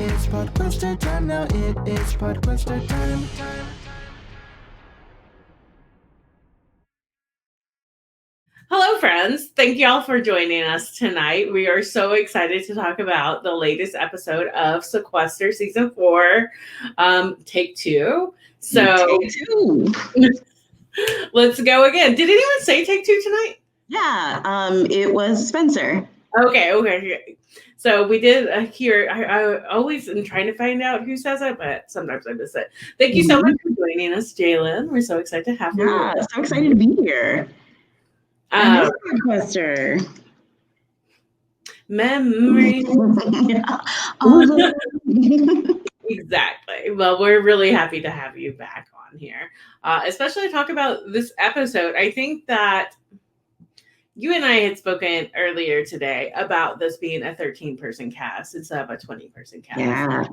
It's Podquester time now, it is Podquester time. Hello, friends. Thank you all for joining us tonight. We are so excited to talk about the latest episode of Sequester Season 4, Take 2. So, Take 2. Let's go again. Did anyone say Take 2 tonight? Yeah, it was Spencer. Okay. So we did hear, I always am trying to find out who says it, but sometimes I miss it. Thank you so much for joining us, Jaylyn. We're so excited to have you. Yeah, so excited to be here. Podquester. Memory. Exactly. Well, we're really happy to have you back on here, especially to talk about this episode. I think that you and I had spoken earlier today about this being a 13-person cast instead of a 20-person cast. Yeah.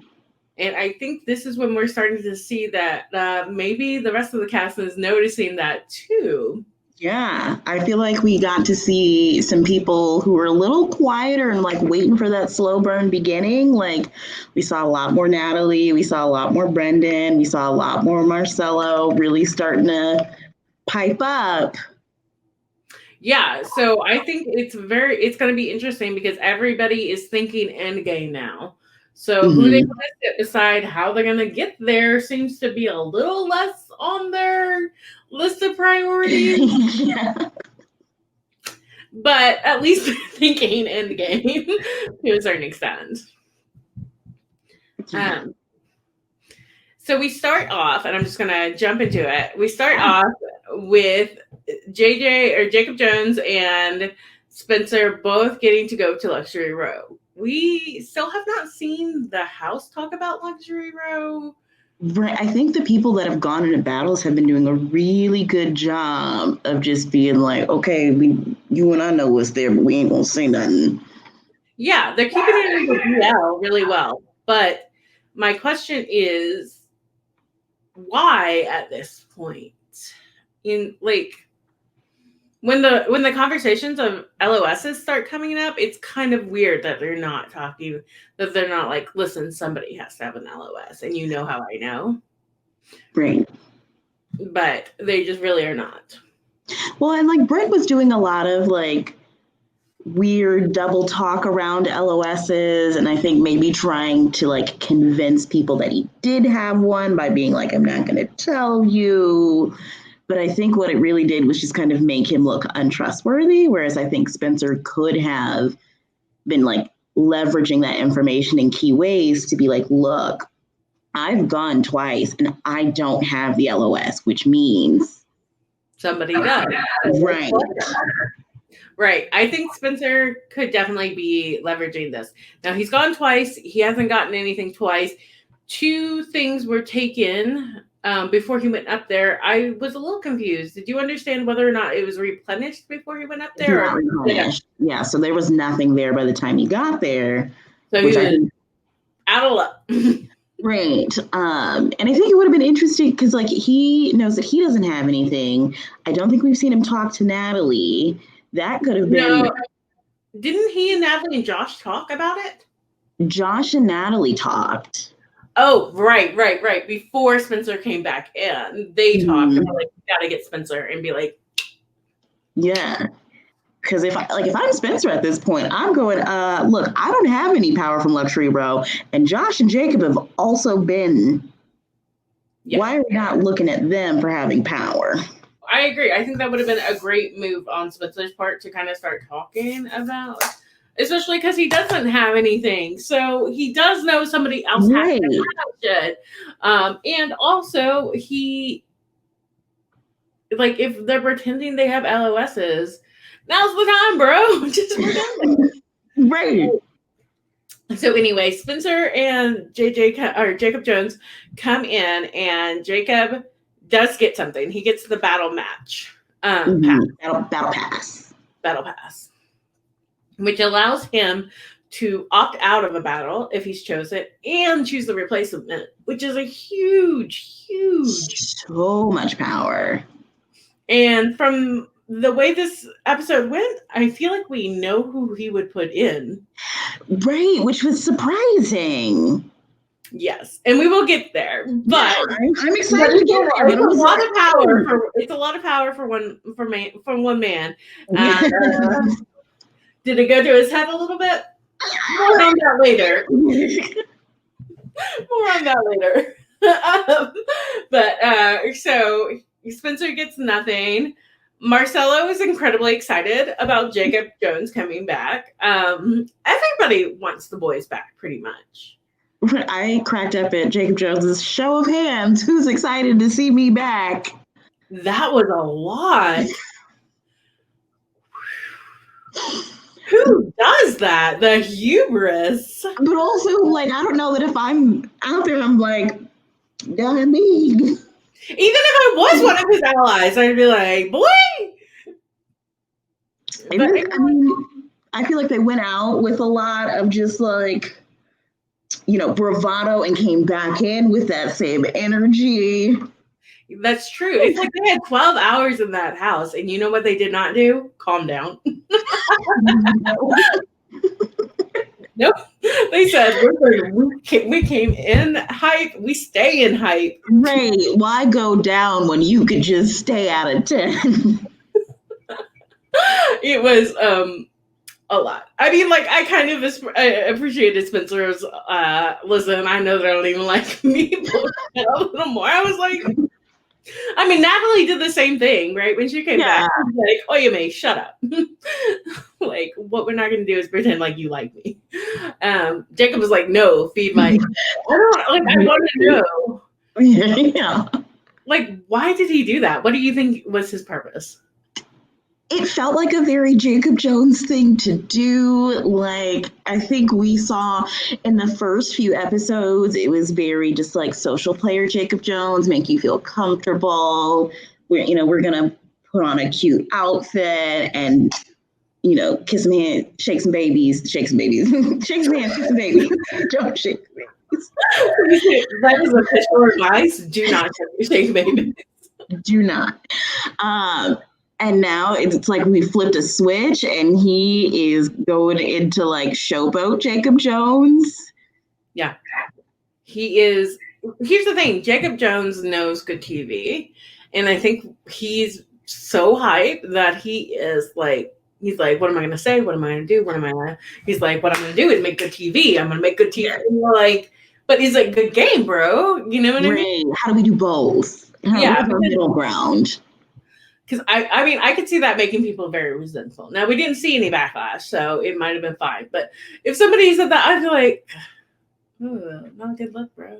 And I think this is when we're starting to see that maybe the rest of the cast is noticing that too. Yeah, I feel like we got to see some people who were a little quieter and like waiting for that slow burn beginning. Like we saw a lot more Natalie, we saw a lot more Brendan, we saw a lot more Marcelo really starting to pipe up. Yeah, so I think it's going to be interesting because everybody is thinking endgame now. So who they want to decide how they're going to get there seems to be a little less on their list of priorities. Yeah. But at least they're thinking endgame to a certain extent. So we start off, and I'm just going to jump into it. We start off with Jacob Jones and Spencer both getting to go to Luxury Row. We still have not seen the house talk about Luxury Row. Right. I think the people that have gone into battles have been doing a really good job of just being like, okay, you and I know what's there, but we ain't gonna say nothing. Yeah, they're keeping it in the DL really well. But my question is, why at this point? In like when the conversations of LOSs start coming up, it's kind of weird that they're not talking, that they're not like, listen, somebody has to have an LOS, and you know how I know. Right. But they just really are not. Well, and like Brent was doing a lot of like weird double talk around LOSs, and I think maybe trying to like convince people that he did have one by being like, I'm not going to tell you. But I think what it really did was just kind of make him look untrustworthy, whereas I think Spencer could have been like leveraging that information in key ways to be like, look, I've gone twice and I don't have the LOS, which means somebody does. Right. Right. I think Spencer could definitely be leveraging this. Now, he's gone twice. He hasn't gotten anything twice. 2 things were taken before he went up there. I was a little confused. Did you understand whether or not it was replenished before he went up there? Not replenished. Yeah, so there was nothing there by the time he got there. So he was out of luck. Right. And I think it would have been interesting because like he knows that he doesn't have anything. I don't think we've seen him talk to Natalie. That could have been. No. Didn't he and Natalie and Josh talk about it? Josh and Natalie talked. Oh, right. Before Spencer came back in, they talked about like, you gotta get Spencer and be like, yeah. Because if I'm Spencer at this point, I'm going, look, I don't have any power from Luxury Row, and Josh and Jacob have also been. Yeah. Why are we not looking at them for having power? I agree. I think that would have been a great move on Spencer's part to kind of start talking about, especially because he doesn't have anything. So he does know somebody else has it. And also he, like, if they're pretending they have LOSs, now's the time, bro. Just pretend. Right. So anyway, Spencer and Jacob Jones come in, and Jacob does get something. He gets the battle match pass, battle pass, which allows him to opt out of a battle if he's chosen and choose the replacement, which is a huge, so much power. And from the way this episode went, I feel like we know who he would put in. Right, which was surprising. Yes, and we will get there. But I'm excited to get there. It's a lot of power. It's a lot of power for one man. Did it go to his head a little bit? More on that later. So Spencer gets nothing. Marcelo is incredibly excited about Jacob Jones coming back. Everybody wants the boys back, pretty much. I cracked up at Jacob Jones's show of hands. Who's excited to see me back? That was a lot. Who does that? The hubris. But also, like, I don't know that if I'm out there, I'm like, yeah, me. Even if I was one of his allies, I'd be like, boy. I feel like they went out with a lot of just like, bravado and came back in with that same energy. That's true. It's like they had 12 hours in that house, and you know what they did not do? Calm down. Nope. They said, we came in hype, we stay in hype. Right. Why go down when you could just stay out of 10? It was a lot. I mean, like, I kind of appreciated Spencer's, listen, I know they don't even like me a little more. I was like, I mean, Natalie did the same thing, right? When she came back, she was like, Oyame, shut up. Like, what we're not going to do is pretend like you like me. Jacob was like, no, feed my... I want to know. Yeah. Like, why did he do that? What do you think was his purpose? It felt like a very Jacob Jones thing to do. Like, I think we saw in the first few episodes, it was very just like social player Jacob Jones, make you feel comfortable. We're going to put on a cute outfit and, kiss some hands, shake some babies. Shake some hands, kiss some babies. Don't shake babies. That is official advice. Do not shake babies. Do not. And now it's like we flipped a switch and he is going into like showboat Jacob Jones. Yeah. He is. Here's the thing. Jacob Jones knows good TV. And I think he's so hype that he's like, what am I going to say? What am I going to do? He's like, what I'm going to do is make good TV. I'm going to make good TV. And you're like, but he's like, good game, bro. You know what I mean? How do we do both? Middle ground. Because I could see that making people very resentful. Now, we didn't see any backlash, so it might have been fine. But if somebody said that, I'd be like, not a good look, bro.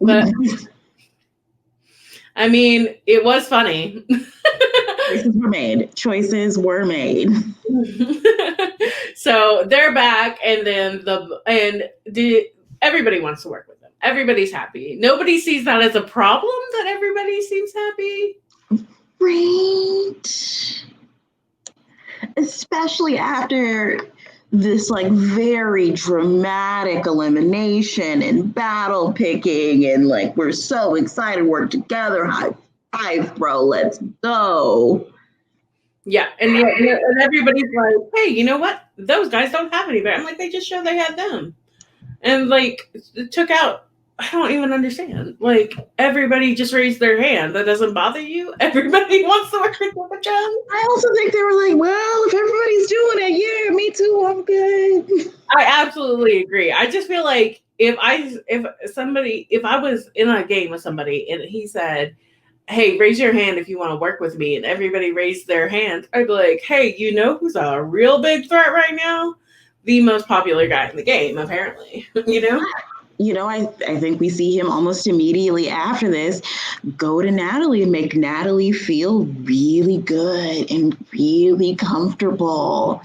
But I mean, it was funny. Choices were made. So they're back, and then everybody wants to work with them. Everybody's happy. Nobody sees that as a problem. That everybody seems happy. Right. Especially after this like very dramatic elimination and battle picking and like we're so excited, work together, high five, bro, let's go. Yeah, and everybody's like, hey, you know what? Those guys don't have any better. I'm like, they just showed they had them. And like it took out, I don't even understand. Like, everybody just raised their hand. That doesn't bother you? Everybody wants to work with Jacob Jones? I also think they were like, well, if everybody's doing it, yeah, me too, I'm good. I absolutely agree. I just feel like if I was in a game with somebody and he said, hey, raise your hand if you want to work with me, and everybody raised their hand, I'd be like, hey, you know who's a real big threat right now? The most popular guy in the game, apparently. I think we see him almost immediately after this go to Natalie and make Natalie feel really good and really comfortable.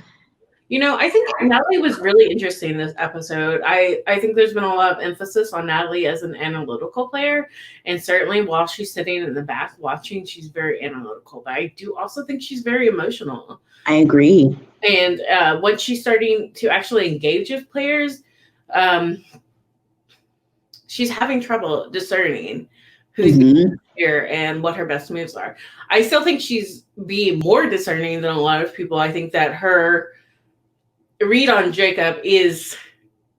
I think Natalie was really interesting this episode. I think there's been a lot of emphasis on Natalie as an analytical player. And certainly while she's sitting in the back watching, she's very analytical. But I do also think she's very emotional. I agree. And once she's starting to actually engage with players, she's having trouble discerning who's here and what her best moves are. I still think she's being more discerning than a lot of people. I think that her read on Jacob is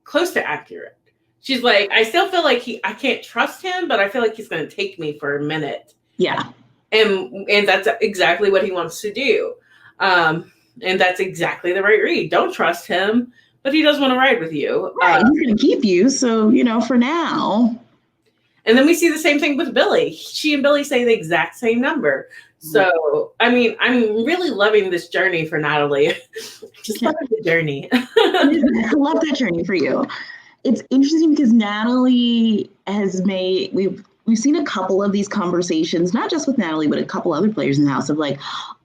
close to accurate. She's like, I still feel like I can't trust him, but I feel like he's going to take me for a minute. Yeah. And that's exactly what he wants to do. And that's exactly the right read. Don't trust him, but he does want to ride with you. Right. He's going to keep you. So, for now. And then we see the same thing with Billy. She and Billy say the exact same number. So, I mean, I'm really loving this journey for Natalie. Just love the journey. I love that journey for you. It's interesting because Natalie has made, we've seen a couple of these conversations, not just with Natalie, but a couple other players in the house of like,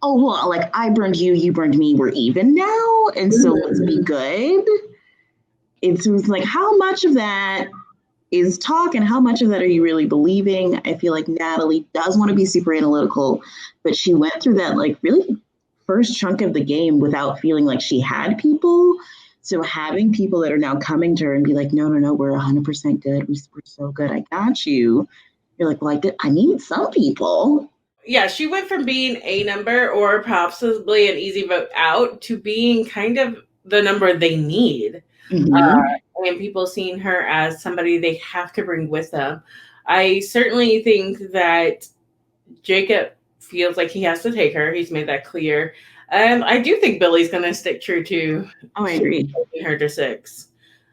oh, well, like I burned you, you burned me, we're even now. And so let's be good. It was like, how much of that is talk and how much of that are you really believing? I feel like Natalie does want to be super analytical, but she went through that like really first chunk of the game without feeling like she had people. So having people that are now coming to her and be like, no, we're 100% good. We're so good. I got you. You're like, well, I need some people. Yeah, she went from being a number or possibly an easy vote out to being kind of the number they need. And people seeing her as somebody they have to bring with them. I certainly think that Jacob feels like he has to take her. He's made that clear. And I do think Billy's going to stick true to I agree. Taking her to 6.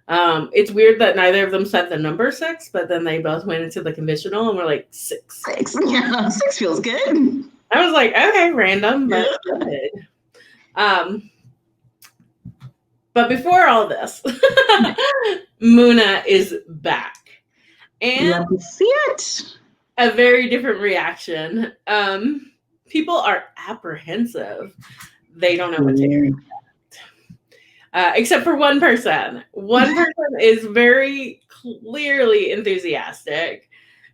It's weird that neither of them said the number 6, but then they both went into the conditional and were like 6. 6. Yeah, 6 feels good. I was like, okay, random, but good. But before all this, Moona is back. And love to see it. A very different reaction. People are apprehensive. They don't know what to expect. Except for one person. One person is very clearly enthusiastic.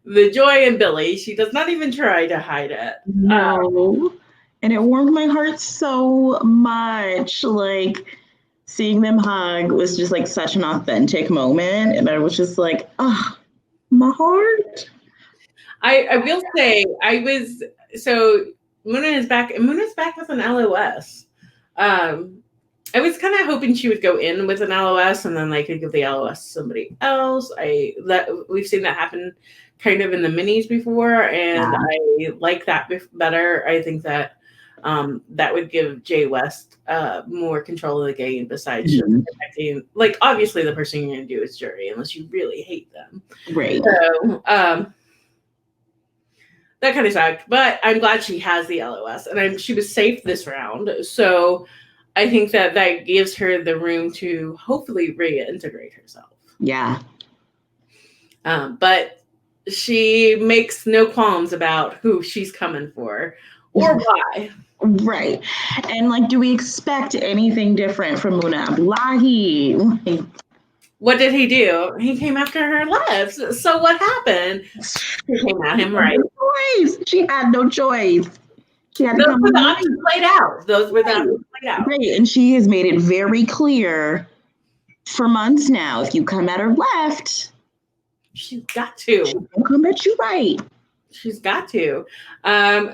The joy in Billy. She does not even try to hide it. No. And it warmed my heart so much. Like, seeing them hug was just like such an authentic moment. And I was just like, oh, my heart. I will say, Moona is back, and Moona's back with an LOS. I was kind of hoping she would go in with an LOS and then they could give the LOS to somebody else. We've seen that happen kind of in the minis before, and I like that better. I think that that would give Jay West more control of the game besides just protecting. Like, obviously, the person you're going to do is jury unless you really hate them. Right. So that kind of sucked. But I'm glad she has the LOS, and she was safe this round. So I think that gives her the room to hopefully reintegrate herself. Yeah. But she makes no qualms about who she's coming for or why. Right. And like, do we expect anything different from Moona Abdullahi? What did he do? He came after her lives. So what happened? She came at him, right? She had no choice. She had Those to come were the options played out. Those were the options played out. Right. And she has made it very clear for months now, if you come at her left, she's got to. She will come at you right. She's got to.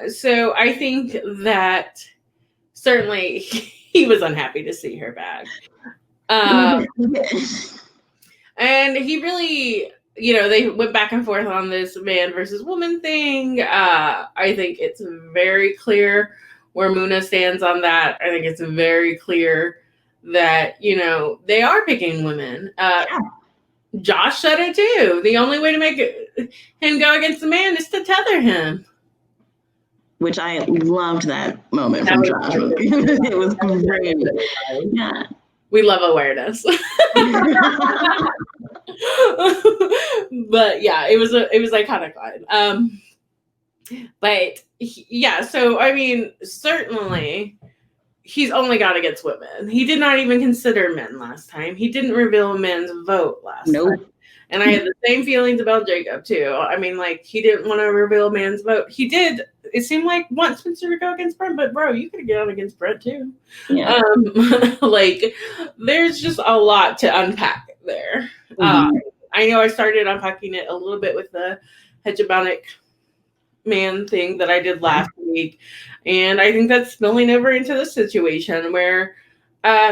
So I think that certainly he was unhappy to see her back. And he really, they went back and forth on this man versus woman thing. I think it's very clear where Moona stands on that. I think it's very clear that, they are picking women. Josh said it too. The only way to make him go against the man is to tether him. Which I loved that moment from Josh. It was great. Yeah. We love awareness. But yeah, it was iconic line. But yeah, so I mean, certainly he's only got against women. He did not even consider men last time. He didn't reveal men's vote last time. And I had the same feelings about Jacob too. I mean, like, he didn't want to reveal man's vote. He did. It seemed like want Spencer to go against Brent, but bro, you could have gone against Brent too. Yeah. Like, there's just a lot to unpack there. I know I started unpacking it a little bit with the hegemonic man thing that I did last week, and I think that's spilling over into this situation where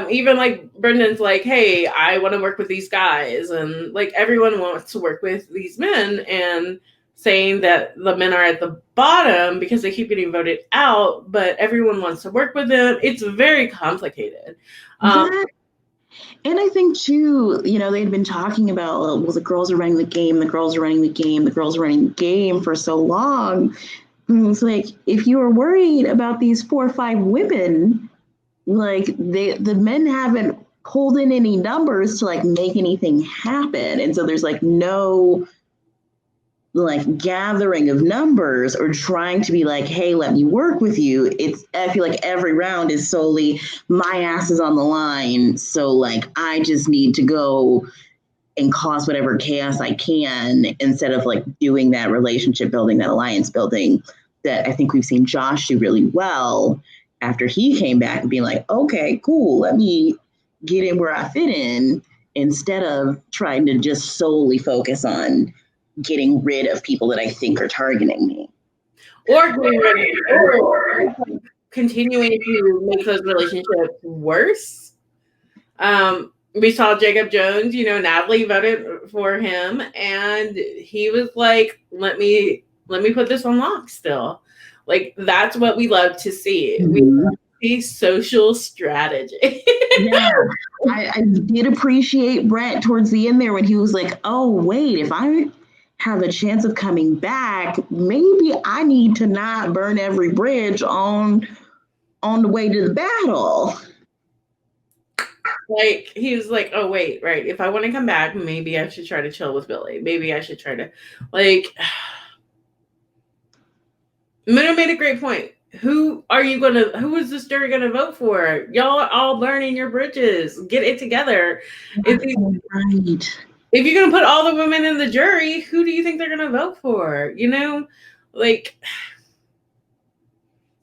even like Brendan's like, hey, I want to work with these guys, and like everyone wants to work with these men, and saying that the men are at the bottom because they keep getting voted out, but everyone wants to work with them. It's very complicated. And I think too, you know, they'd been talking about, well, the girls are running the game, the girls are running the game, the girls are running the game for so long. And it's like, if you are worried about these 4 or 5 women, like the men haven't pulled in any numbers to like make anything happen. And so there's like no like gathering of numbers or trying to be like, hey, let me work with you. I feel like every round is solely my ass is on the line. So like, I just need to go and cause whatever chaos I can instead of like doing that relationship building, that alliance building that I think we've seen Josh do really well after he came back and being like, okay, cool. Let me get in where I fit in instead of trying to just solely focus on getting rid of people that I think are targeting me. Or continuing to make those relationships worse. We saw Jacob Jones, you know, Natalie voted for him, and he was like, let me put this on lock still. Like, that's what we love to see. Mm-hmm. We love to see social strategy. Yeah. I did appreciate Brent towards the end there when he was like, oh, wait, if I have a chance of coming back, maybe I need to not burn every bridge on the way to the battle. Like, he was like, oh, wait, right. If I want to come back, maybe I should try to chill with Billy. Maybe I should try to, like, Moona made a great point. Who is this jury going to vote for? Y'all are all burning your bridges. Get it together. Right. If you're going to put all the women in the jury, who do you think they're going to vote for? You know, like,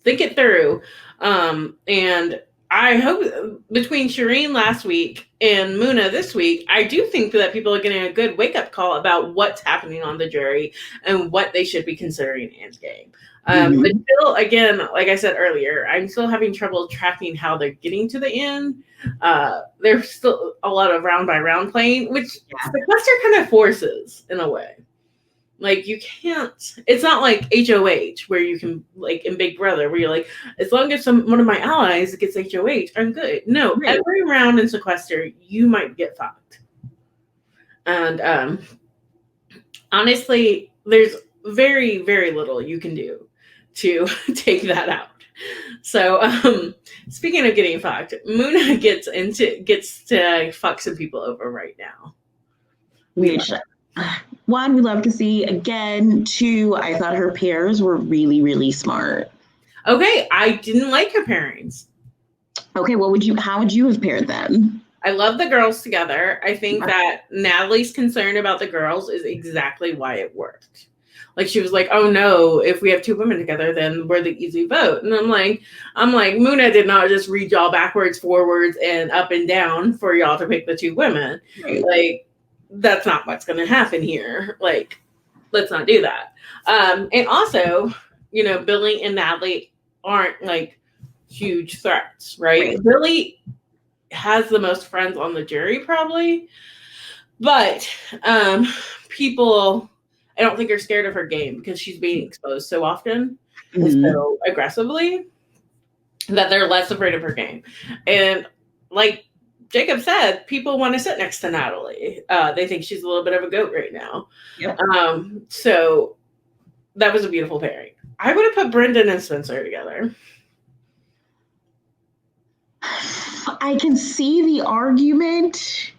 think it through. And I hope between Shireen last week and Moona this week, I do think that people are getting a good wake-up call about what's happening on the jury and what they should be considering in game. But still, again, like I said earlier, I'm still having trouble tracking how they're getting to the end. There's still a lot of round-by-round playing, which Sequester kind of forces in a way. Like, you can't, it's not like HOH where you can, like in Big Brother, where you're like, as long as one of my allies gets HOH, I'm good. No, every round in Sequester, you might get fucked. And honestly, there's very, very little you can do to take that out. So speaking of getting fucked, Moona gets to fuck some people over right now. Which, one, we love to see. Again, two, I thought her pairs were really, really smart. Okay, I didn't like her pairings. Okay, how would you have paired them? I love the girls together. I think that Natalie's concern about the girls is exactly why it worked. Like, she was like, oh no, if we have 2 women together, then we're the easy vote. And I'm like, Moona did not just read y'all backwards, forwards, and up and down for y'all to pick the 2 women. Right. Like, that's not what's going to happen here. Like, let's not do that. And also, you know, Billy and Natalie aren't like huge threats, right? Billy has the most friends on the jury probably, but people, I don't think are scared of her game because she's being exposed so often and so aggressively that they're less afraid of her game. And like Jacob said, people want to sit next to Natalie. They think she's a little bit of a goat right now. Yep. So that was a beautiful pairing. I would have put Brendan and Spencer together. I can see the argument.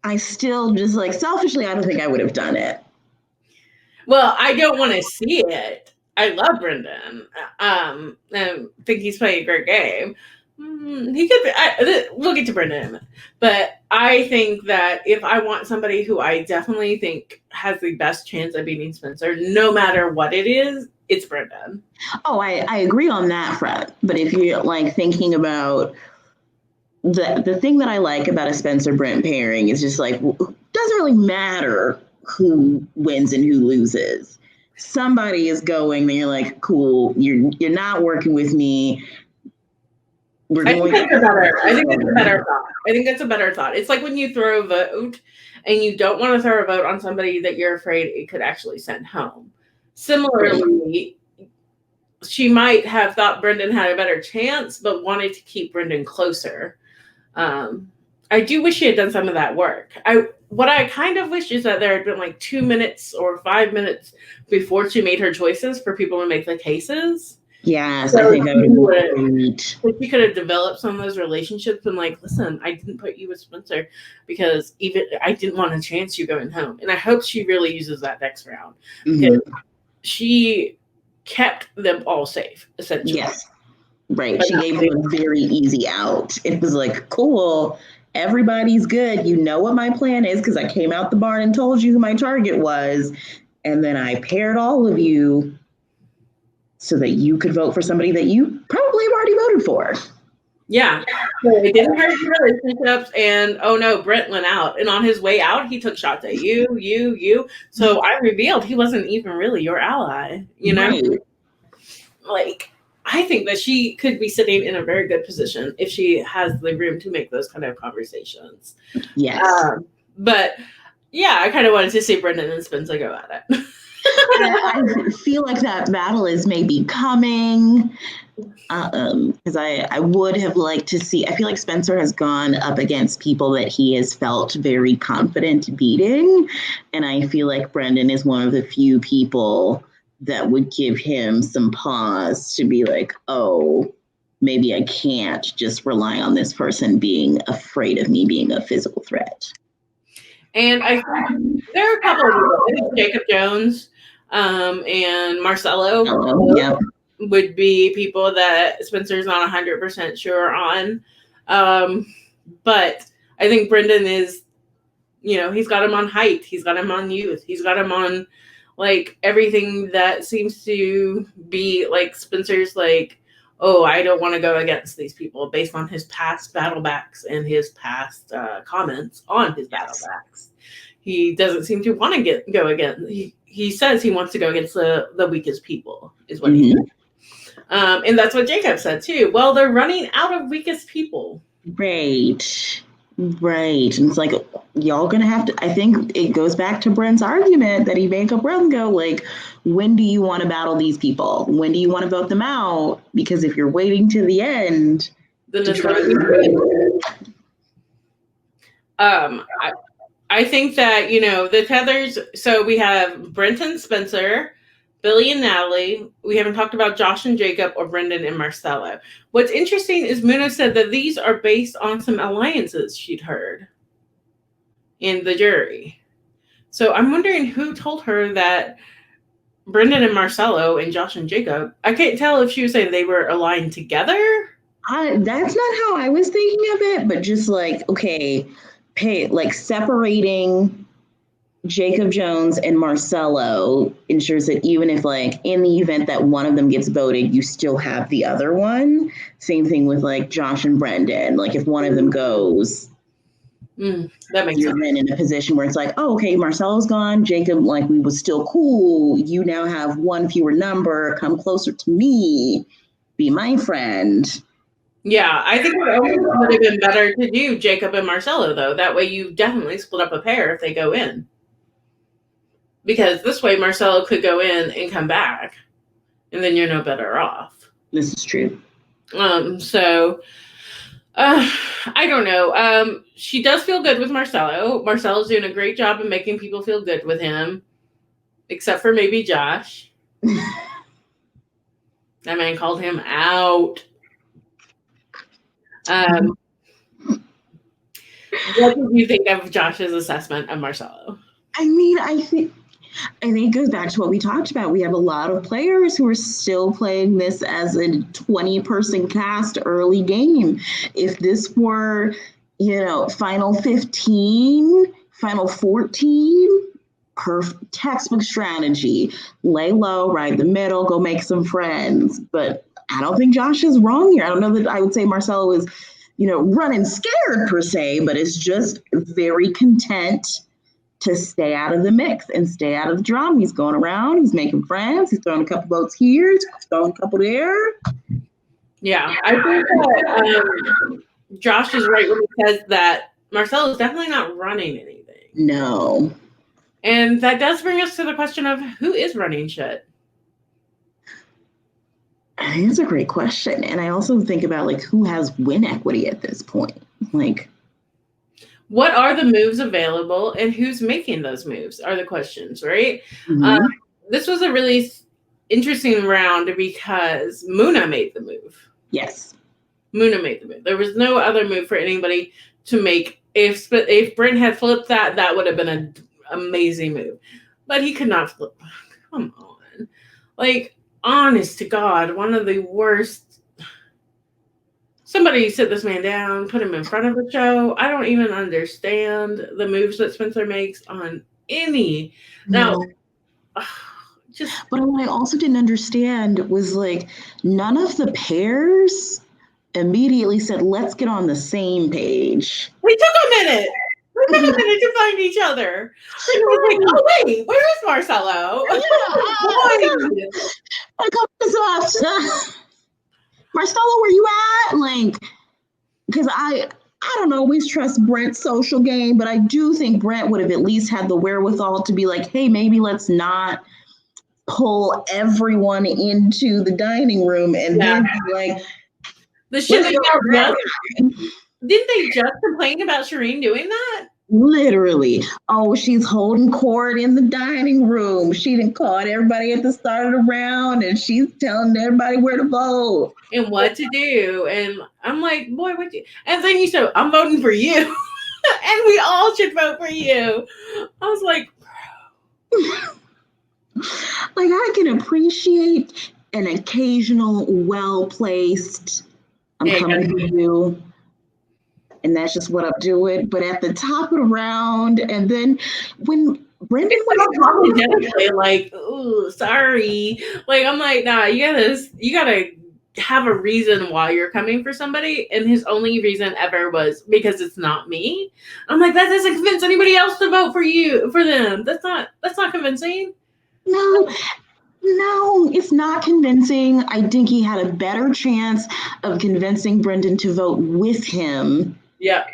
I still just like selfishly, I don't think I would have done it. Well, I don't want to see it. I love Brendan. And think he's playing a great game. He could be. We'll get to Brendan in a minute. But I think that if I want somebody who I definitely think has the best chance of beating Spencer, no matter what it is, it's Brendan. Oh, I agree on that front. But if you're like thinking about the thing that I like about a Spencer Brent pairing is just like, it doesn't really matter who wins and who loses. Somebody is going, then you're like, cool, you're not working with me. I think that's a better thought. I think that's a better thought. It's like when you throw a vote and you don't want to throw a vote on somebody that you're afraid it could actually send home. Similarly, she might have thought Brendan had a better chance, but wanted to keep Brendan closer. I do wish she had done some of that work. What I kind of wish is that there had been like 2 minutes or 5 minutes before she made her choices for people to make the cases. Yes, so I think I would. She could have developed some of those relationships and like, listen, I didn't put you with Spencer because even I didn't want to chance you going home. And I hope she really uses that next round. Because she kept them all safe, essentially. Yes. Right. But she gave them a very easy out. It was like, cool, everybody's good. You know what my plan is because I came out the barn and told you who my target was. And then I paired all of you so that you could vote for somebody that you probably have already voted for. Yeah. So it didn't hurt your relationships. And oh no, Brent went out. And on his way out, he took shots at you. So I revealed he wasn't even really your ally, you know? Right. Like, I think that she could be sitting in a very good position if she has the room to make those kind of conversations. Yes. But yeah, I kind of wanted to see Brendan and Spencer go at it. I feel like that battle is maybe coming because I would have liked to see. I feel like Spencer has gone up against people that he has felt very confident beating, and I feel like Brendan is one of the few people that would give him some pause to be like, oh, maybe I can't just rely on this person being afraid of me being a physical threat. And I think there are a couple of people. I think Jacob Jones and Marcelo would be people that Spencer's not 100% sure on. But I think Brendan is, he's got him on height. He's got him on youth. He's got him on, like, everything that seems to be, like, Spencer's, like, oh, I don't want to go against these people based on his past battlebacks and his past comments on his battlebacks. He doesn't seem to want to go against. He says he wants to go against the weakest people, is what he said. And that's what Jacob said, too. Well, they're running out of weakest people. Right. And it's like, y'all going to have to, I think it goes back to Brent's argument that he made up Brent go, like, when do you want to battle these people? When do you want to vote them out? Because if you're waiting to the end, then I think that, the tethers, so we have Brent and Spencer, Billy and Natalie. We haven't talked about Josh and Jacob or Brendan and Marcelo. What's interesting is Moona said that these are based on some alliances she'd heard in the jury. So I'm wondering who told her that Brendan and Marcelo and Josh and Jacob, I can't tell if she was saying they were aligned together. That's not how I was thinking of it, but just like, okay, separating Jacob Jones and Marcelo ensures that even if, like, in the event that one of them gets voted, you still have the other one. Same thing with, like, Josh and Brendan. Like, if one of them goes, that makes you're sense. then in a position where it's like, oh, okay, Marcelo's gone. Jacob, like, we was still cool. You now have one fewer number. Come closer to me. Be my friend. Yeah, I think it would have been better to do Jacob and Marcelo, though. That way you definitely split up a pair if they go in. Because this way Marcelo could go in and come back, and then you're no better off. This is true. So, I don't know. She does feel good with Marcelo. Marcelo's doing a great job of making people feel good with him, except for maybe Josh. That man called him out. What did you think of Josh's assessment of Marcelo? I mean, I think I think it goes back to what we talked about. We have a lot of players who are still playing this as a 20-person cast early game. If this were, Final 15, Final 14, textbook strategy. Lay low, right in the middle, go make some friends. But I don't think Josh is wrong here. I don't know that I would say Marcelo is, running scared per se, but is just very content to stay out of the mix and stay out of the drama. He's going around, he's making friends, he's throwing a couple votes here, he's throwing a couple there. Yeah, I think that Josh is right when he says that Marcelo is definitely not running anything. No. And that does bring us to the question of who is running shit? I think it's a great question. And I also think about who has win equity at this point. What are the moves available and who's making those moves are the questions, right? Mm-hmm. This was a really interesting round because Moona made the move. Yes. Moona made the move. There was no other move for anybody to make. If Brent had flipped that would have been an amazing move. But he could not flip. Come on. Honest to God, one of the worst. Somebody sit this man down, put him in front of the show. I don't even understand the moves that Spencer makes on any. Now, But what I also didn't understand was none of the pairs immediately said, let's get on the same page. We took a minute. We took a minute to find each other. And we're like, oh, wait, where is Marcelo? Marcelo, where you at? Because I don't always trust Brent's social game, but I do think Brent would have at least had the wherewithal to be like, hey, maybe let's not pull everyone into the dining room and then be the shit didn't they just complain about Shireen doing that? Literally. Oh, she's holding court in the dining room. She done caught everybody at the start of the round and she's telling everybody where to vote. And what to do. And I'm like, boy, what you... And then you said, I'm voting for you. And we all should vote for you. I was like, I can appreciate an occasional well-placed, I'm coming for you. And that's just what I'm doing. But at the top of the round, and then when Brendan was oh, sorry. I'm like, nah, you gotta have a reason why you're coming for somebody. And his only reason ever was because it's not me. I'm like, that doesn't convince anybody else to vote for them. That's not convincing. No, it's not convincing. I think he had a better chance of convincing Brendan to vote with him. Yeah.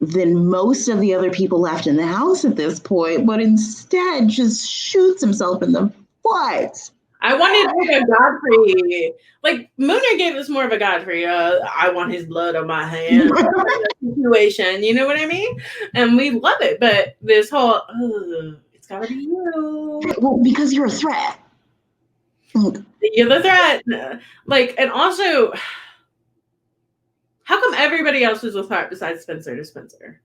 Than most of the other people left in the house at this point, but instead just shoots himself in the foot. I wanted a Godfrey. Moona gave us more of a Godfrey. I want his blood on my hand situation. You know what I mean? And we love it. But this whole, it's gotta be you. Well, because you're a threat. You're the threat. And also, how come everybody else is a threat besides Spencer to Spencer?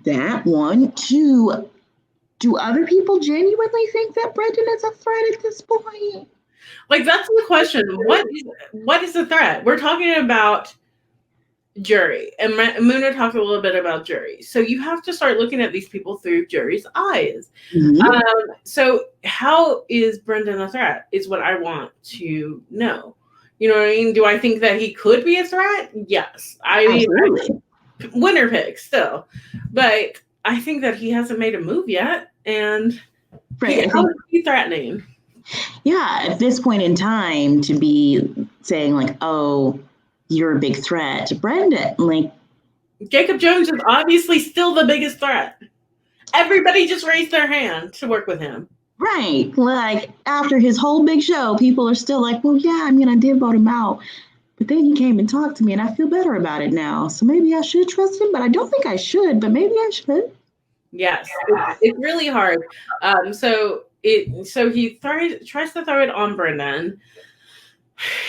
That one. Two, do other people genuinely think that Brendan is a threat at this point? That's the question. What is the threat? We're talking about jury. And Moona talked a little bit about jury. So you have to start looking at these people through jury's eyes. Mm-hmm. So how is Brendan a threat is what I want to know. You know what I mean? Do I think that he could be a threat? Yes. I mean, winner pick still. But I think that he hasn't made a move yet. And how is he threatening? Yeah, at this point in time, to be saying oh, you're a big threat to Brendan. Jacob Jones is obviously still the biggest threat. Everybody just raised their hand to work with him. Right. After his whole big show, people are still well, yeah, I mean, I did vote him out. But then he came and talked to me and I feel better about it now. So maybe I should trust him, but I don't think I should, but maybe I should. Yes, it's really hard. So he tries to throw it on Brendan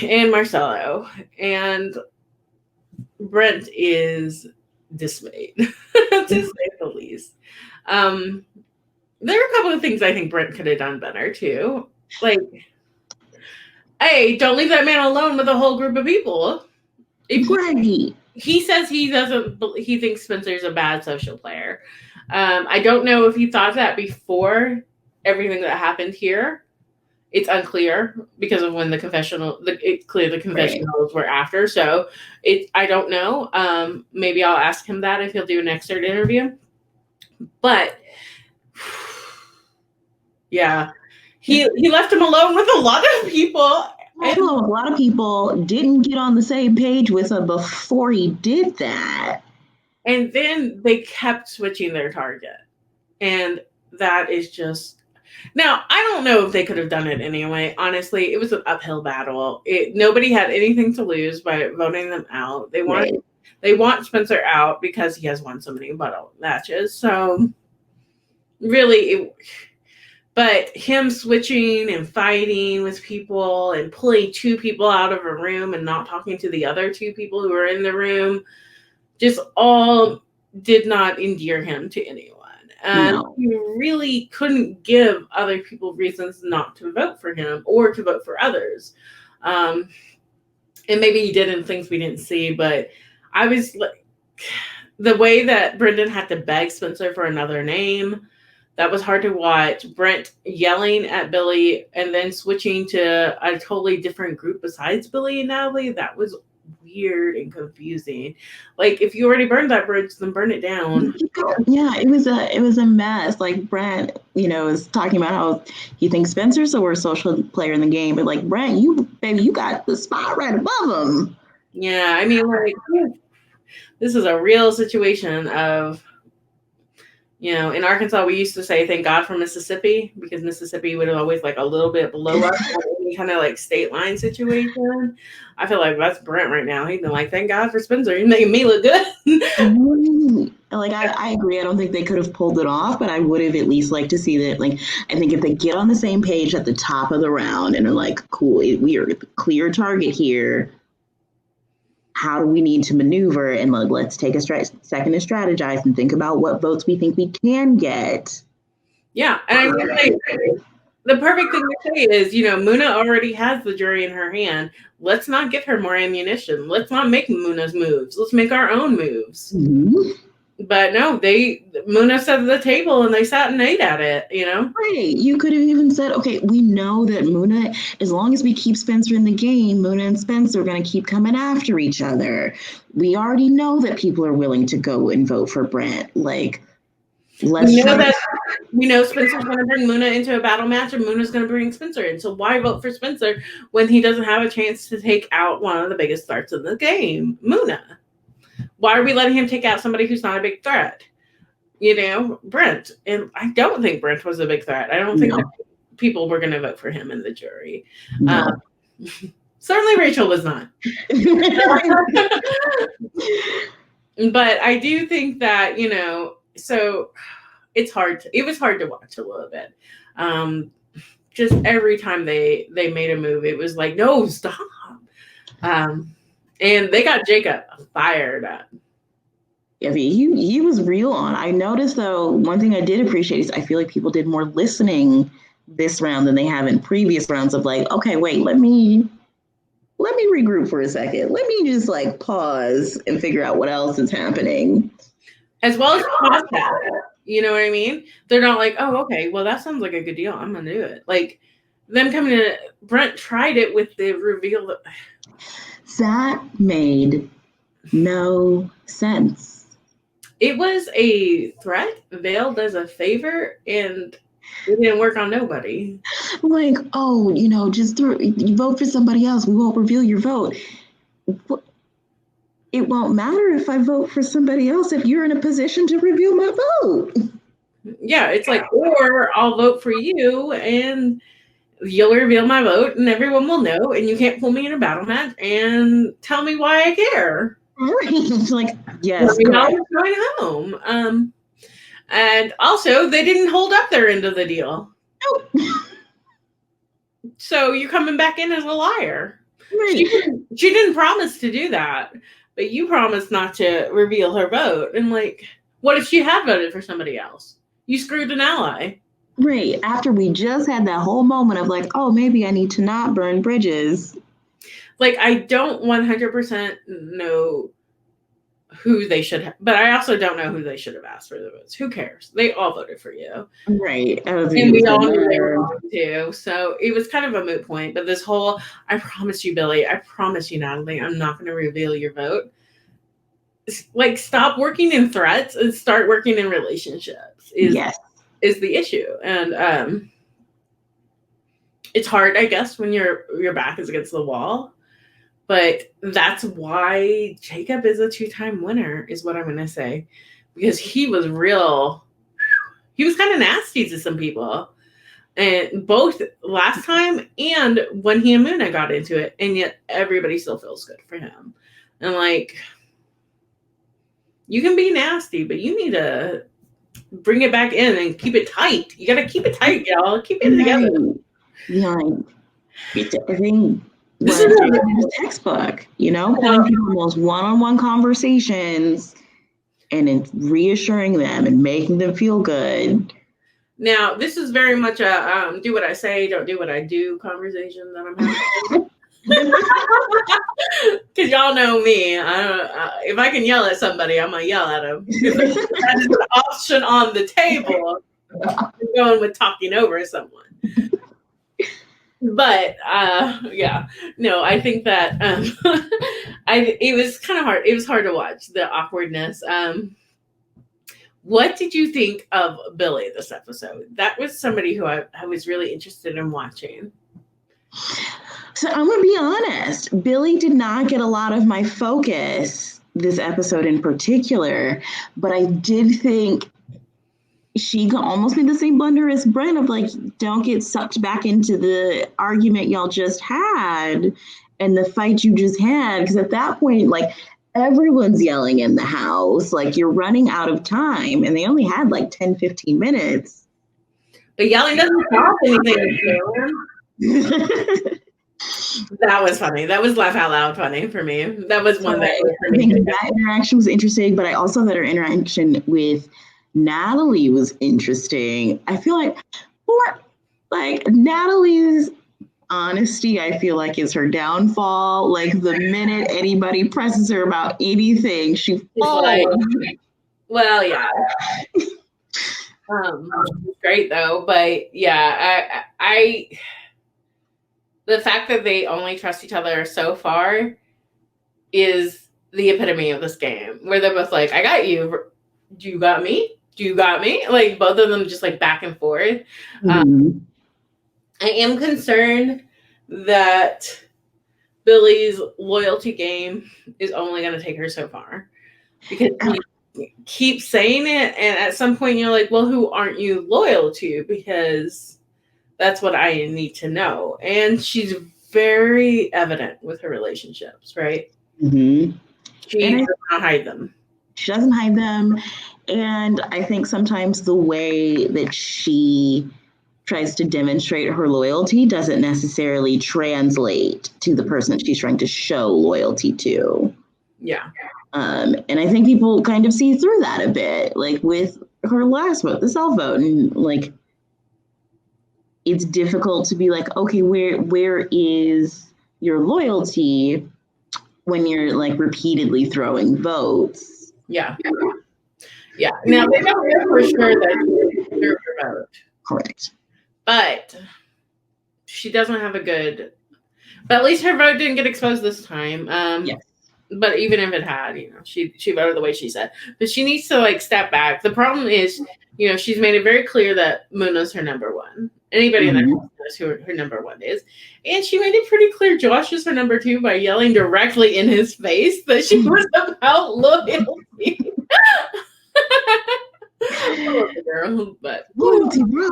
and Marcelo, and Brent is dismayed, to say the least. there are a couple of things I think Brent could have done better too. Like, hey, don't leave that man alone with a whole group of people. Right. He says he thinks Spencer's a bad social player. I don't know if he thought that before everything that happened here. It's unclear because of when the confessionals were after. So I don't know. Maybe I'll ask him that if he'll do an excerpt interview. But yeah, he left him alone with a lot of people. A lot of people didn't get on the same page with him before he did that. And then they kept switching their target. And that is just... Now, I don't know if they could have done it anyway. Honestly, it was an uphill battle. Nobody had anything to lose by voting them out. They want Spencer out because he has won so many battle matches. So really, but him switching and fighting with people and pulling two people out of a room and not talking to the other two people who were in the room just all did not endear him to anyone. And he really couldn't give other people reasons not to vote for him or to vote for others. And maybe he did in things we didn't see, but I was like, the way that Brendan had to beg Spencer for another name, that was hard to watch. Brent yelling at Billy and then switching to a totally different group besides Billy and Natalie, that was weird and confusing. Like, if you already burned that bridge, then burn it down. Yeah, it was a mess. Like, Brent, is talking about how he thinks Spencer's the worst social player in the game, but like, Brent, you got the spot right above him. Yeah, I mean, like, this is a real situation of, in Arkansas, we used to say, thank God for Mississippi, because Mississippi would always like a little bit below us in any kind of like state line situation. I feel like that's Brent right now. He's been like, thank God for Spencer. He's making me look good. Like, I agree. I don't think they could have pulled it off, but I would have at least liked to see that. Like, I think if they get on the same page at the top of the round and are like, cool, we are a clear target here. How do we need to maneuver? And like, let's take a second to strategize and think about what votes we think we can get. Yeah. And I mean, like, the perfect thing to say is, Moona already has the jury in her hand. Let's not give her more ammunition. Let's not make Moona's moves. Let's make our own moves. Mm-hmm. But no, Moona sat at the table and they sat and ate at it, Right. You could have even said, okay, we know that Moona, as long as we keep Spencer in the game, Moona and Spencer are going to keep coming after each other. We already know that people are willing to go and vote for Brent. Like, we know Spencer's going to bring Moona into a battle match and Moona's going to bring Spencer in. So why vote for Spencer when he doesn't have a chance to take out one of the biggest threats in the game, Moona? Why are we letting him take out somebody who's not a big threat? Brent. And I don't think Brent was a big threat. I don't think that people were going to vote for him in the jury. No. Certainly Rachel was not. But I do think that, so it was hard to watch a little bit. Just every time they made a move, it was like, no, stop. And they got Jacob fired up. Yeah, he was real on. I noticed, though, one thing I did appreciate is I feel like people did more listening this round than they have in previous rounds of like, okay, wait, let me regroup for a second. Let me just like pause and figure out what else is happening. As well as podcast. You know what I mean? They're not like, oh, okay, well, that sounds like a good deal. I'm going to do it. Like, them coming in, Brent tried it with the reveal. That made no sense. It was a threat veiled as a favor, and it didn't work on nobody. Like, oh, just you vote for somebody else. We won't reveal your vote. It won't matter if I vote for somebody else if you're in a position to reveal my vote. Yeah, it's like, or I'll vote for you and you'll reveal my vote and everyone will know, and you can't pull me in a battle match and tell me why I care. Right. It's like, yes. I was going home. And also, they didn't hold up their end of the deal. Nope. So you're coming back in as a liar. Right. She didn't promise to do that, but you promised not to reveal her vote. And like, what if she had voted for somebody else? You screwed an ally. Right. After we just had that whole moment of like, oh, maybe I need to not burn bridges. Like, I don't 100% know who they should have, but I also don't know who they should have asked for the votes. Who cares? They all voted for you. Right. And we all knew they were wrong too. So it was kind of a moot point. But this whole, I promise you, Billy, I promise you, Natalie, I'm not going to reveal your vote. Like, stop working in threats and start working in relationships is the issue. And it's hard, I guess, when your back is against the wall. But that's why Jacob is a 2-time winner, is what I'm going to say. Because he was kind of nasty to some people. And both last time and when he and Moona got into it. And yet everybody still feels good for him. And like, you can be nasty, but you need to bring it back in and keep it tight. You got to keep it tight, y'all. Keep it together. Yeah. I think this is a textbook, putting people in those one-on-one conversations and reassuring them and making them feel good. Now, this is very much a do what I say, don't do what I do conversation that I'm having. Because y'all know me. If I can yell at somebody, I'm going to yell at them. That is an option on the table. I'm going with talking over someone. But yeah, no, I think that it was kind of hard. It was hard to watch the awkwardness. What did you think of Billy this episode? That was somebody who I was really interested in watching. So I'm going to be honest. Billy did not get a lot of my focus this episode in particular, but I did think she almost made the same blunder as Brent of like, don't get sucked back into the argument y'all just had and the fight you just had. Because at that point, like, everyone's yelling in the house. Like, you're running out of time. And they only had like 10, 15 minutes. But yelling doesn't stop anything. That was funny. That was laugh out loud funny for me. That was one that I think that interaction was interesting, but I also thought her interaction with Natalie was interesting. I feel like Natalie's honesty, I feel like, is her downfall. Like, the minute anybody presses her about anything, she falls. Like, well, yeah. Great though, but yeah, I the fact that they only trust each other so far is the epitome of this game, where they're both like, I got you. Do you got me? Do you got me? Like, both of them just like back and forth. I am concerned that Billy's loyalty game is only going to take her so far, because he keeps saying it. And at some point you're like, well, who aren't you loyal to? Because that's what I need to know. And she's very evident with her relationships, right? Mm-hmm. She does not hide them. She doesn't hide them. And I think sometimes the way that she tries to demonstrate her loyalty doesn't necessarily translate to the person she's trying to show loyalty to. Yeah. And I think people kind of see through that a bit, like with her last vote, the self vote, and like, it's difficult to be like, okay, where is your loyalty when you're like repeatedly throwing votes? Yeah. Yeah. Now, they don't know for sure that she deserves her vote. Correct. But she doesn't have but at least her vote didn't get exposed this time. Yes. But even if it had, she voted the way she said. But she needs to like step back. The problem is, she's made it very clear that Moona's her number one. Anybody in that knows who her number one is. And she made it pretty clear Josh is her number two by yelling directly in his face that she was about loyalty. I love the girl, but loyalty, bro.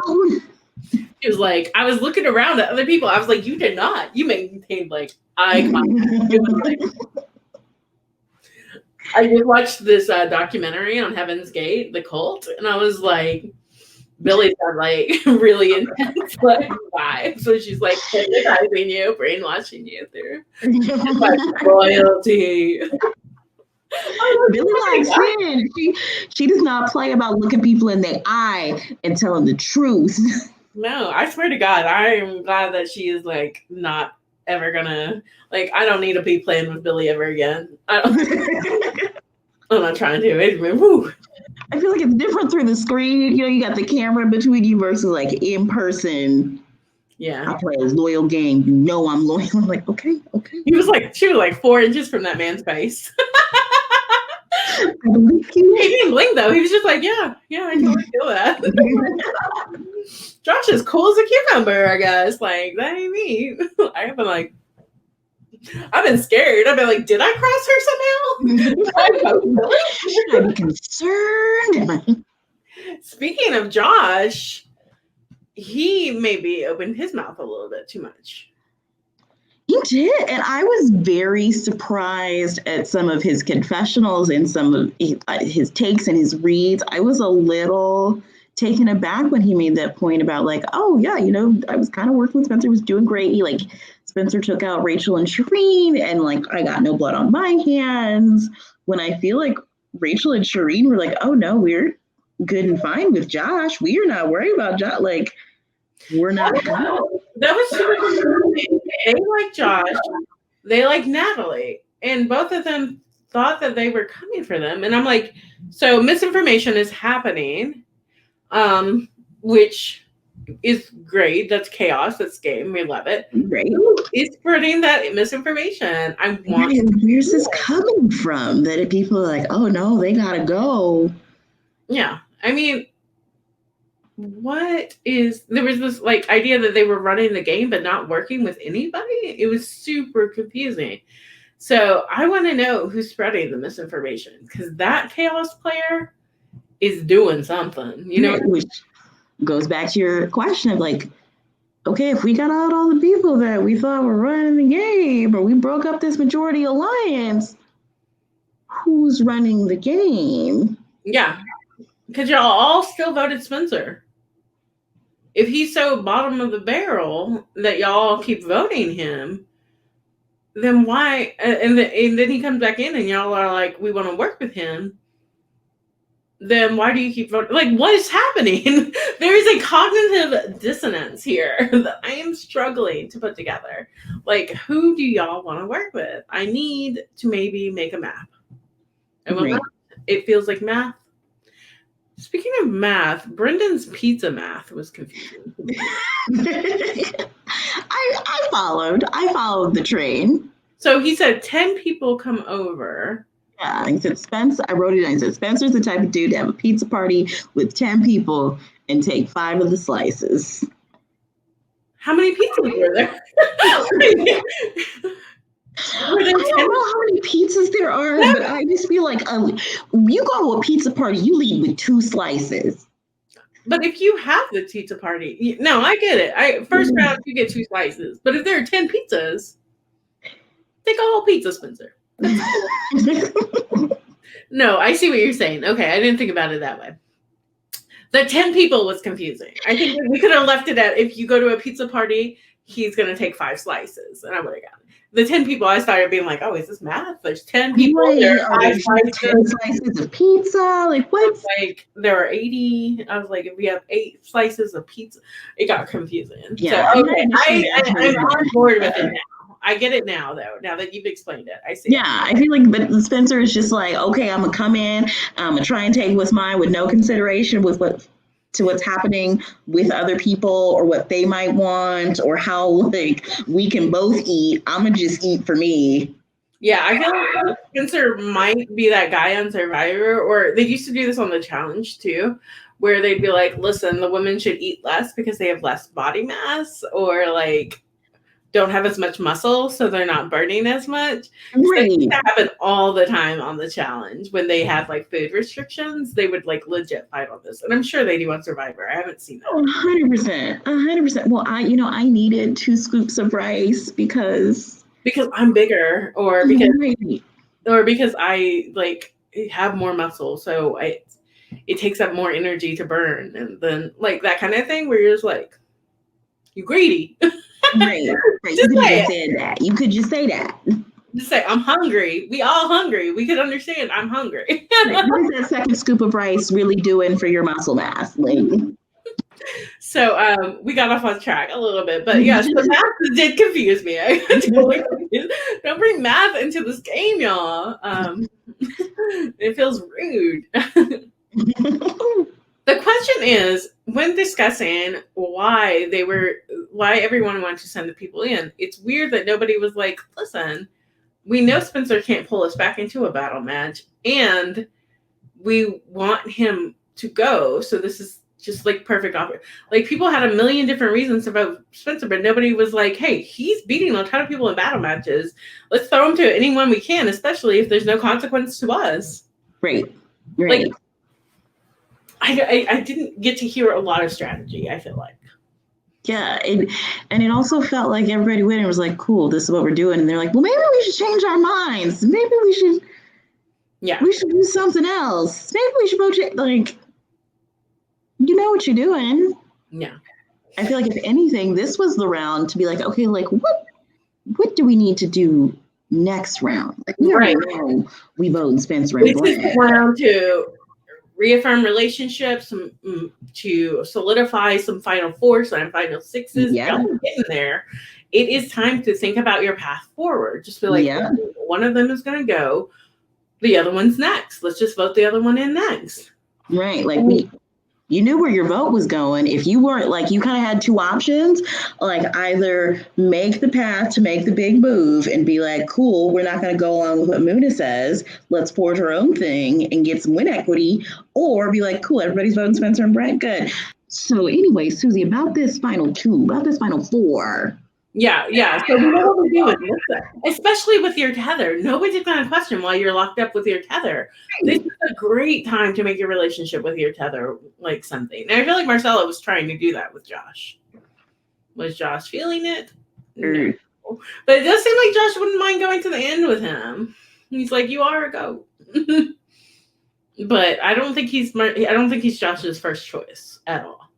She was like, I was looking around at other people. I was like, you did not. You maintained like eye contact. It was like, I just watched this documentary on Heaven's Gate, the cult, and I was like, Billy's got like really intense like vibe. So she's like hypnotizing you, brainwashing you through like loyalty. I Billy likes sin. She does not play about looking people in the eye and telling the truth. No, I swear to God, I am glad that she is like not ever gonna like. I don't need to be playing with Billy ever again. I'm not trying to. Woo. I feel like it's different through the screen. You know, you got the camera between you versus like in person. Yeah, I play a loyal game. You know I'm loyal. I'm like, okay. she was like 4 inches from that man's face. I believe you. He didn't blink though. He was just like, yeah, I totally feel that. Josh is cool as a cucumber, I guess. Like, that ain't me. I've been scared. I've been like, did I cross her somehow? Should I be concerned? Speaking of Josh, he maybe opened his mouth a little bit too much. He did, and I was very surprised at some of his confessionals and some of his takes and his reads. I was a little taken aback when he made that point about like, oh yeah, you know, I was kind of working with Spencer, was doing great. He like Spencer took out Rachel and Shireen, and like I got no blood on my hands. When I feel like Rachel and Shireen were like, oh no, we're good and fine with Josh. We're not worried about Josh. Like, we're not. That was super confusing. They like Josh, they like Natalie, and both of them thought that they were coming for them. And I'm like, so misinformation is happening, which is great. That's chaos. That's game. We love it. Right. It's spreading that misinformation. Where's this coming from? That people are like, oh no, they gotta go. Yeah. I mean, there was this like idea that they were running the game but not working with anybody. It was super confusing. So I want to know who's spreading the misinformation, because that chaos player is doing something, you know. Which goes back to your question of like, okay, if we got out all the people that we thought were running the game, or we broke up this majority alliance, who's running the game? Yeah, because y'all all still voted Spencer. If he's so bottom of the barrel that y'all keep voting him, then why? And then he comes back in and y'all are like, we want to work with him. Then why do you keep voting? Like, what is happening? There is a cognitive dissonance here that I am struggling to put together. Like, who do y'all want to work with? I need to maybe make a map. And when it feels like math. Speaking of math, Brendan's pizza math was confusing. I followed the train. So he said 10 people come over. Yeah, he said Spencer. I wrote it down. He said Spencer's the type of dude to have a pizza party with 10 people and take 5 of the slices. How many pizzas were there? I don't know how many pizzas there are, but I just feel like you go to a pizza party, you leave with 2 slices. But if you have the pizza party, no, I get it. First round, you get 2 slices. But if there are 10 pizzas, take a whole pizza, Spencer. No, I see what you're saying. Okay, I didn't think about it that way. The 10 people was confusing. I think we could have left it at, if you go to a pizza party, he's going to take 5 slices, and I would have gotten it. The 10 people, I started being like, oh, is this math? There's 10 people. Right. There are 5 slices. 10 slices of pizza. Like, what? Like, there are 80. I was like, if we have 8 slices of pizza, it got confusing. Yeah. So, okay, I'm on board with it now. I get it now, though. Now that you've explained it, I see. Yeah, I feel like, but Spencer is just like, okay, I'm gonna come in, I'm gonna try and take what's mine with no consideration with what's happening with other people or what they might want or how like we can both eat. I'm gonna just eat for me. Yeah, I feel like Spencer might be that guy on Survivor, or they used to do this on the challenge too, where they'd be like, listen, the women should eat less because they have less body mass, or like don't have as much muscle, so they're not burning as much. Right. So that happened all the time on the challenge. When they have like food restrictions, they would like legit fight on this. And I'm sure they do on Survivor. I haven't seen that. 100%. Well, I needed 2 scoops of rice because I'm bigger, or because I like have more muscle. So it takes up more energy to burn. And then like that kind of thing where you're just like, you greedy. Right. You could just say that. Just say, I'm hungry. We all hungry. We could understand I'm hungry. What is that second scoop of rice really doing for your muscle mass? Like, So we got off on track a little bit, but yes, the math did confuse me. I totally confused. Don't bring math into this game, y'all. It feels rude. The question is, when discussing why everyone wanted to send the people in, it's weird that nobody was like, listen, we know Spencer can't pull us back into a battle match, and we want him to go. So this is just like perfect offer. Like, people had a million different reasons about Spencer, but nobody was like, hey, he's beating a ton of people in battle matches. Let's throw him to anyone we can, especially if there's no consequence to us. right. Like, I didn't get to hear a lot of strategy, I feel like. Yeah, and it also felt like everybody went and was like, cool, this is what we're doing. And they're like, well, maybe we should change our minds. Maybe we should do something else. Maybe we should go like, you know what you're doing. Yeah. I feel like if anything, this was the round to be like, okay, like what do we need to do next round? Like, we already know we vote in Spencer and Brent. This is the round to reaffirm relationships, to solidify some final fours and final sixes. Yeah. Y'all getting there. It is time to think about your path forward. Just be like, one of them is going to go, the other one's next. Let's just vote the other one in next. Right. Like, you knew where your vote was going. If you weren't, like, you kind of had two options, like either make the path to make the big move and be like, cool, we're not going to go along with what Moona says. Let's forge our own thing and get some win equity, or be like, cool, everybody's voting Spencer and Brent. Good. So anyway, Suzi, about this final four. Yeah. So we know what we're doing, especially with your tether. Nobody's going to question why you're locked up with your tether. This is a great time to make your relationship with your tether like something. And I feel like Marcella was trying to do that with Josh. Was Josh feeling it? No. But it does seem like Josh wouldn't mind going to the end with him. He's like, you are a goat. But I don't think he's Josh's first choice at all.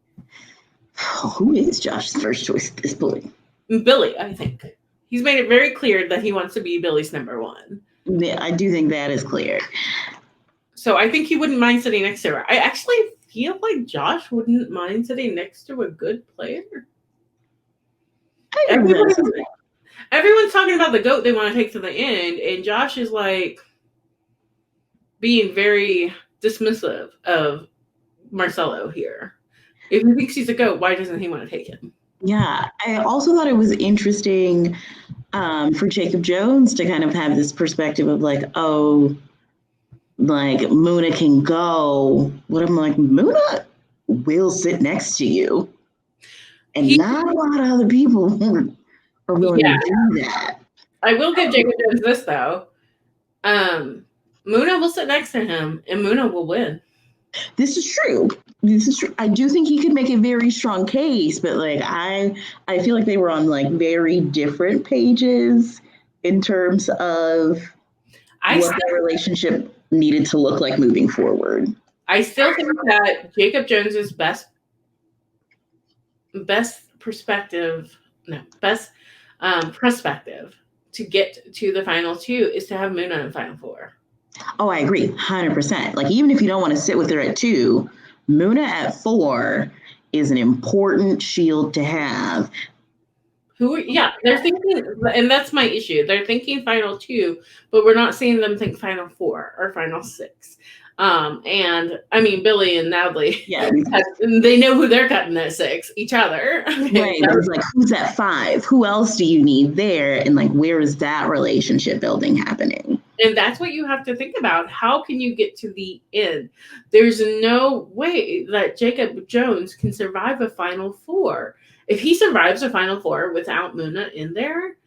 Who is Josh's first choice at this point? Billy, I think. He's made it very clear that he wants to be Billy's number one. Yeah, I do think that is clear. So I think he wouldn't mind sitting next to her. I actually feel like Josh wouldn't mind sitting next to a good player. Everyone's talking about the GOAT they want to take to the end, and Josh is like being very dismissive of Marcelo here. If he thinks he's a GOAT, why doesn't he want to take him? Yeah, I also thought it was interesting for Jacob Jones to kind of have this perspective of like, oh, like Moona can go. What I'm like, Moona will sit next to you. And not a lot of other people are willing to do that. I will give Jacob Jones this though. Moona will sit next to him and Moona will win. This is true. I do think he could make a very strong case, but like I feel like they were on like very different pages in terms of what their relationship needed to look like moving forward. I still think that Jacob Jones's best perspective to get to the final two is to have Moona in final four. Oh, I agree, 100%. Like, even if you don't want to sit with her at 2, Moona at 4 is an important shield to have. They're thinking, and that's my issue. They're thinking final 2, but we're not seeing them think final 4 or final 6. And I mean, Billy and Natalie, they know who they're cutting at 6, each other. Right. But it's like, who's at 5? Who else do you need there? And like, where is that relationship building happening? And that's what you have to think about. How can you get to the end? There's no way that Jacob Jones can survive a final 4. If he survives a final 4 without Moona in there,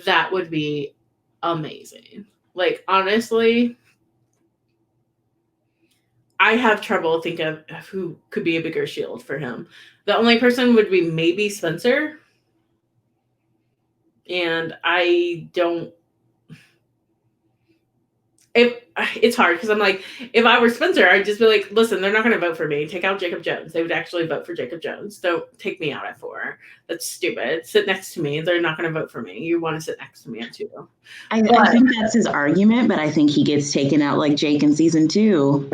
that would be amazing. Like, honestly, I have trouble thinking of who could be a bigger shield for him. The only person would be maybe Spencer. And I don't if it's hard because I'm like, if I were Spencer, I'd just be like, listen, they're not going to vote for me. Take out Jacob Jones. They would actually vote for Jacob Jones. Don't take me out at 4. That's stupid. Sit next to me. They're not going to vote for me. You want to sit next to me at 2. I think that's his argument, but I think he gets taken out like Jake in season 2.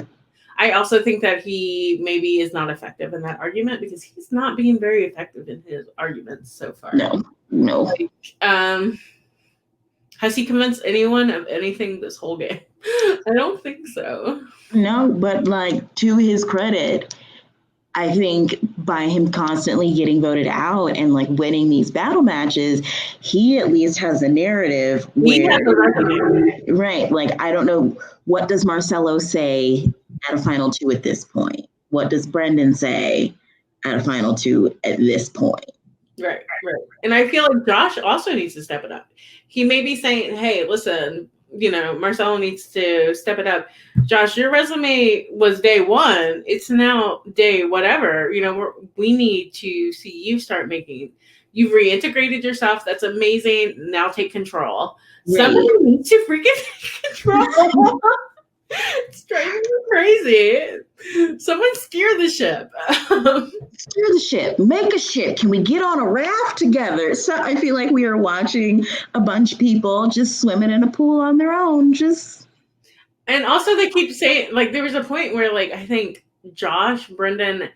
I also think that he maybe is not effective in that argument because he's not being very effective in his arguments so far. No. Like, has he convinced anyone of anything this whole game? I don't think so. No, but like to his credit, I think by him constantly getting voted out and like winning these battle matches, he at least has a narrative where, right, like I don't know, what does Marcelo say at a final 2 at this point? What does Brendan say at a final 2 at this point? Right. And I feel like Josh also needs to step it up. He may be saying, hey, listen, Marcelo needs to step it up. Josh, your resume was day 1. It's now day whatever. We need to see you start making. You've reintegrated yourself. That's amazing. Now take control. Right. Somebody needs to freaking take control. It's driving me crazy. Someone steer the ship. Steer the ship. Make a ship. Can we get on a raft together? So I feel like we are watching a bunch of people just swimming in a pool on their own. And also they keep saying, like, there was a point where, like, I think Josh, Brendan,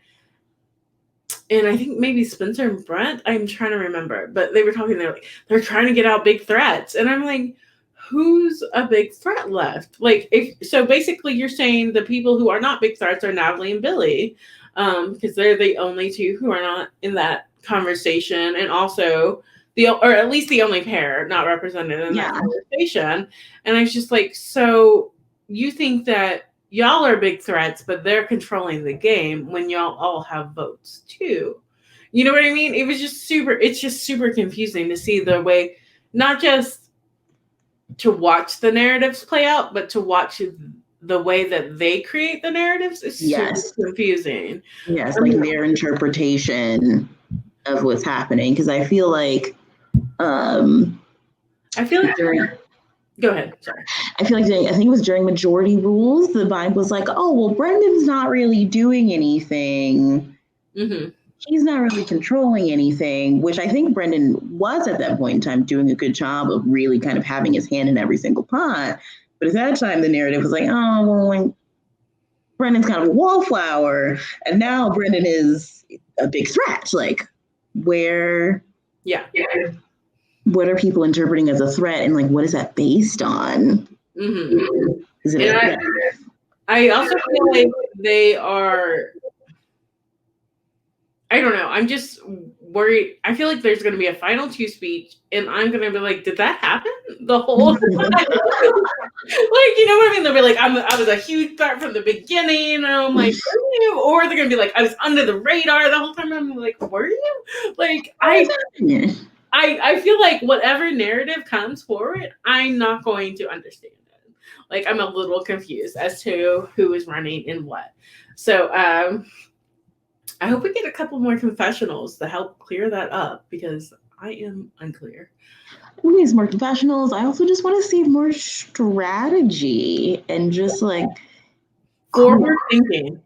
and I think maybe Spencer and Brent, I'm trying to remember, but they were talking, they're trying to get out big threats. And I'm like, who's a big threat left? Like, so basically you're saying the people who are not big threats are Natalie and Billy, because they're the only 2 who are not in that conversation, and also or at least the only pair not represented in that conversation. And I was just like, so you think that y'all are big threats, but they're controlling the game when y'all all have votes too. You know what I mean? It's just super confusing to see the way, not just to watch the narratives play out, but to watch the way that they create the narratives is super confusing. Yes, like their interpretation of what's happening. Because I feel like go ahead. Sorry. I feel like I think it was during majority rules, the vibe was like, oh, well, Brendan's not really doing anything. Mm-hmm. He's not really controlling anything, which I think Brendan was at that point in time doing a good job of really kind of having his hand in every single pot. But at that time, the narrative was like, oh, well, like, Brendan's kind of a wallflower. And now Brendan is a big threat. Like, where? Yeah. What are people interpreting as a threat? And like, what is that based on? Mm-hmm. Is it I also feel like they are, I don't know. I'm just worried. I feel like there's going to be a final 2 speech, and I'm going to be like, did that happen the whole time? Like, you know what I mean? They'll be like, I was a huge threat from the beginning. And I'm like, or they're going to be like, I was under the radar the whole time. I'm like, were you? Like, I feel like whatever narrative comes forward, I'm not going to understand it. Like, I'm a little confused as to who is running and what. So, I hope we get a couple more confessionals to help clear that up, because I am unclear. We need more confessionals. I also just want to see more strategy and just like forward thinking.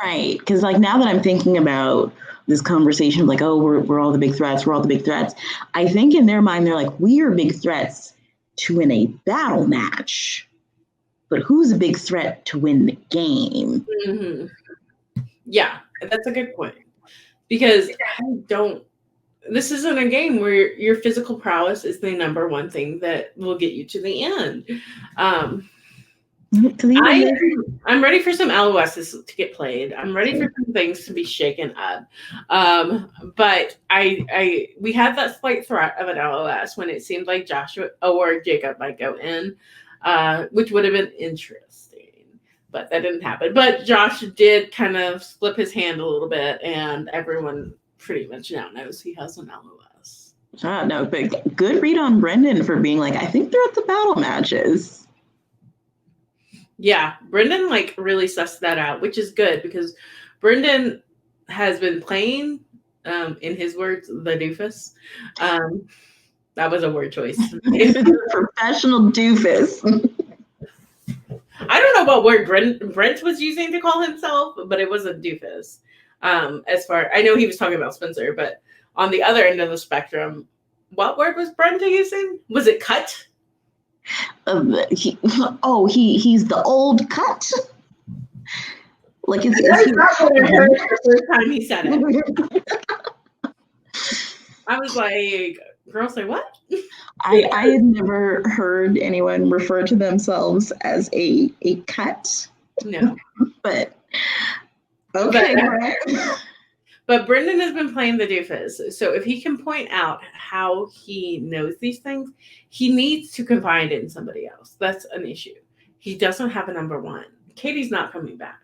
Right. Because like now that I'm thinking about this conversation of like, oh, we're all the big threats. We're all the big threats. I think in their mind, they're like, we are big threats to win a battle match. But who's a big threat to win the game? Mm-hmm. Yeah, that's a good point. Because this isn't a game where your physical prowess is the number one thing that will get you to the end. I'm ready for some LOSs to get played. I'm ready for some things to be shaken up. But we had that slight threat of an LOS when it seemed like Joshua or Jacob might go in, which would have been interesting. But that didn't happen. But Josh did kind of slip his hand a little bit, and everyone pretty much now knows he has an LOS. No, but good read on Brendan for being like, I think they're at the battle matches. Yeah, Brendan like really sussed that out, which is good because Brendan has been playing, in his words, the doofus. That was a word choice. Professional doofus. what word Brent was using to call himself, but it wasn't doofus. As far I know, he was talking about Spencer, but on the other end of the spectrum, what word was Brent using? Was it cut? He's the old cut. Like it's not what I heard the first time he said it. I was like, girl, say what? I had never heard anyone refer to themselves as a cut. No. But okay. But Brendan has been playing the doofus. So if he can point out how he knows these things, he needs to confide in somebody else. That's an issue. He doesn't have a number one. Katie's not coming back.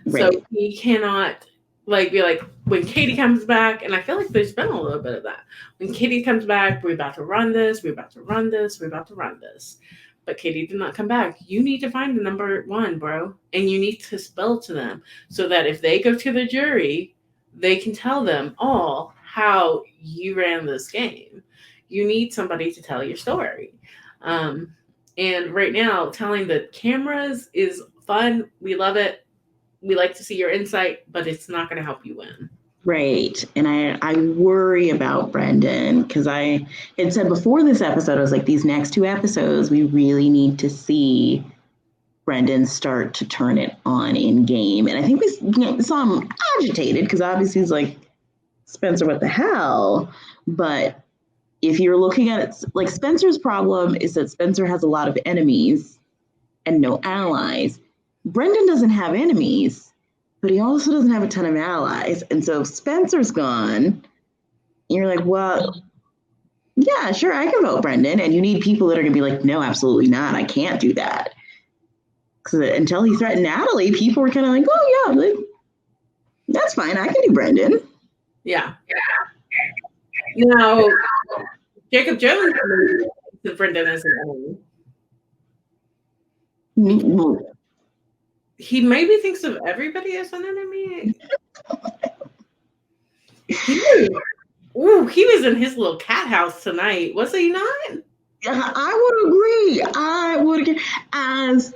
Right. So he cannot be like, when Katie comes back, and I feel like there's been a little bit of that. When Katie comes back, we're about to run this, we're about to run this, we're about to run this. But Katie did not come back. You need to find the number one, bro. And you need to spell to them so that if they go to the jury, they can tell them all how you ran this game. You need somebody to tell your story. And right now, telling the cameras is fun. We love it. We like to see your insight, but it's not going to help you win. Right. And I worry about Brendan because I had said before this episode, I was like, these next two episodes, we really need to see Brendan start to turn it on in game. And I think we saw him agitated because obviously he's like, Spencer, what the hell? But if you're looking at it, like Spencer's problem is that Spencer has a lot of enemies and no allies. Brendan doesn't have enemies, but he also doesn't have a ton of allies. And so if Spencer's gone, you're like, well, yeah, sure, I can vote Brendan. And you need people that are going to be like, no, absolutely not. I can't do that. Because until he threatened Natalie, people were kind of like, oh, yeah, like, that's fine. I can do Brendan. Yeah. Now, Jacob Jones to Brendan as an enemy. He maybe thinks of everybody as an enemy. He was in his little cat house tonight, was he not? I would agree. As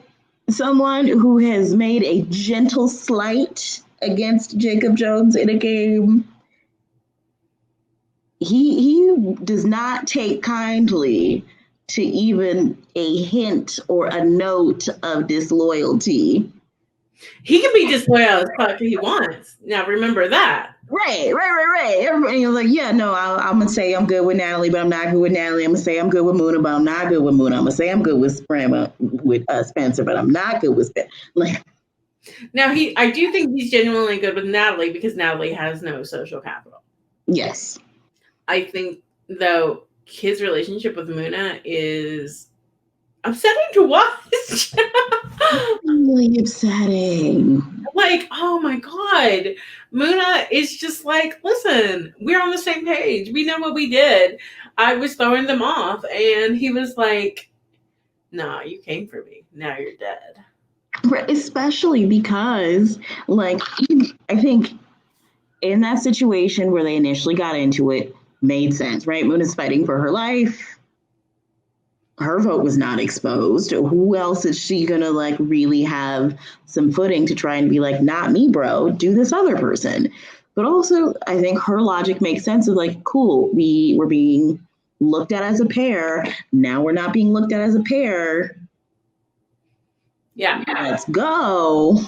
someone who has made a gentle slight against Jacob Jones in a game, he does not take kindly to even a hint or a note of disloyalty. He can be disloyal as fuck if he wants. Now remember that. Right. Everybody was like, yeah, no, I'm going to say I'm good with Natalie, but I'm not good with Natalie. I'm going to say I'm good with Moona, but I'm not good with Moona. I'm going to say I'm good with Spencer, but I'm not good with Spencer. Like, now, I do think he's genuinely good with Natalie because Natalie has no social capital. Yes. I think, though, his relationship with Moona is upsetting to watch. Really upsetting. Like, oh my God. Moona is just like, listen, we're on the same page. We know what we did. I was throwing them off. And he was like, nah, you came for me. Now you're dead. Right, especially because, like, I think in that situation where they initially got into it, made sense, right? Moona's fighting for her life. Her vote was not exposed. Who else is she gonna like really have some footing to try and be like, not me, bro, do this other person? But also, I think her logic makes sense of like, cool, we were being looked at as a pair. Now we're not being looked at as a pair. Yeah. Let's go.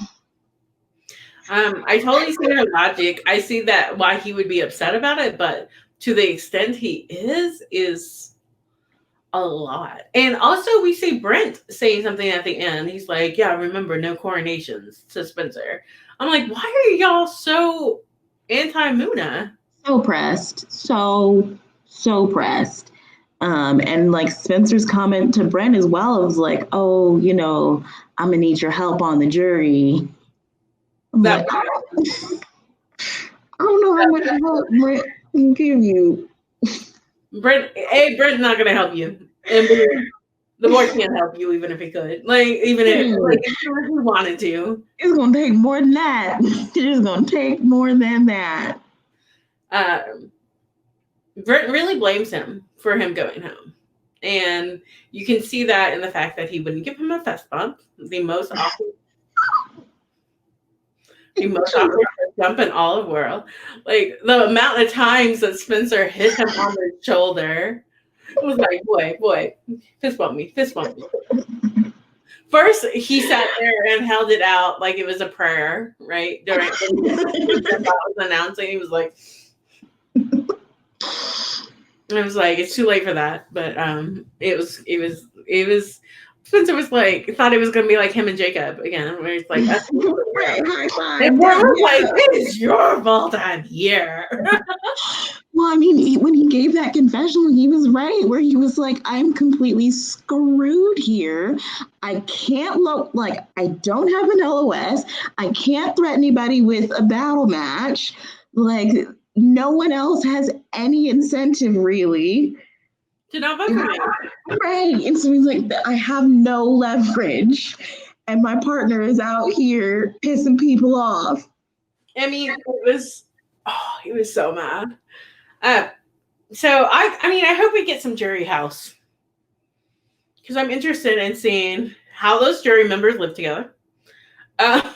I totally see her logic. I see that why he would be upset about it, but to the extent he is a lot. And also we see Brent saying something at the end. He's like, yeah, remember, no coronations to Spencer. I'm like, why are y'all so anti-Moona? So pressed. So pressed. And like Spencer's comment to Brent as well was like, oh, you know, I'm gonna need your help on the jury. Like, I don't know how much help Brent can give you. Brent's not gonna help you. And the boy can't help you even if he could. Like, even if he wanted to. It's gonna take more than that. It's gonna take more than that. Brent really blames him for him going home. And you can see that in the fact that he wouldn't give him a fist bump. The most awkward The most awkward jump in all of world. Like the amount of times that Spencer hit him on the shoulder, it was like, boy, fist bump me. First, he sat there and held it out like it was a prayer, right? During when I was announcing, he was like, I was like, it's too late for that. But it was. Spencer was like, thought it was gonna be like him and Jacob again, where it's like, that's right, high five. and we're like, it is your fault I'm here. Well, I mean, when he gave that confessional, he was right, where he was like, I'm completely screwed here. I can't I don't have an LOS. I can't threaten anybody with a battle match. Like, no one else has any incentive, really. To not vote for me. Right. And so he's like, I have no leverage. And my partner is out here pissing people off. I mean, he was so mad. So I hope we get some jury house, because I'm interested in seeing how those jury members live together. I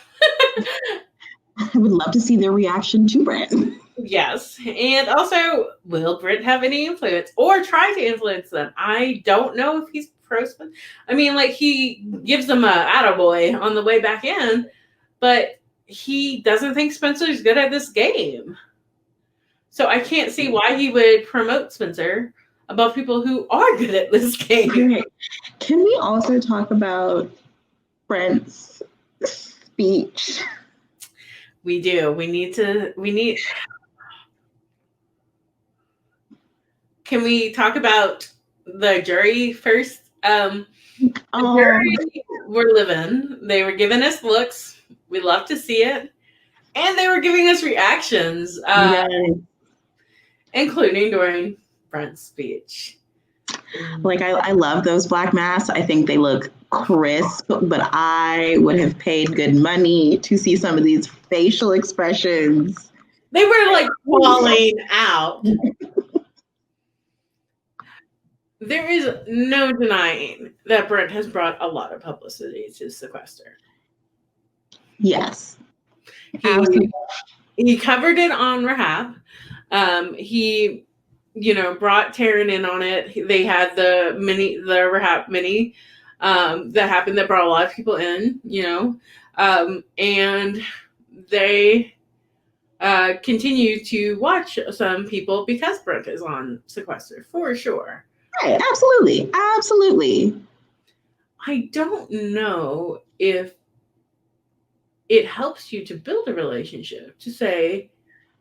would love to see their reaction to Brent. Yes, and also, will Brent have any influence or try to influence them? I don't know if he's pro-Spencer. I mean, like, he gives them a attaboy on the way back in, but he doesn't think Spencer's good at this game. So I can't see why he would promote Spencer above people who are good at this game. Right. Can we also talk about Brent's speech? We do. We need. Can we talk about the jury first? The jury were living. They were giving us looks. We love to see it. And they were giving us reactions, including during Brent's speech. Like, I love those black masks. I think they look crisp, but I would have paid good money to see some of these facial expressions. They were like falling out. There is no denying that Brent has brought a lot of publicity to Sequester. Yes. He covered it on Rahab. He, brought Taryn in on it. They had the Rahab Mini that happened that brought a lot of people in, and they continue to watch some people because Brent is on Sequester, for sure. Right, absolutely. I don't know if it helps you to build a relationship to say,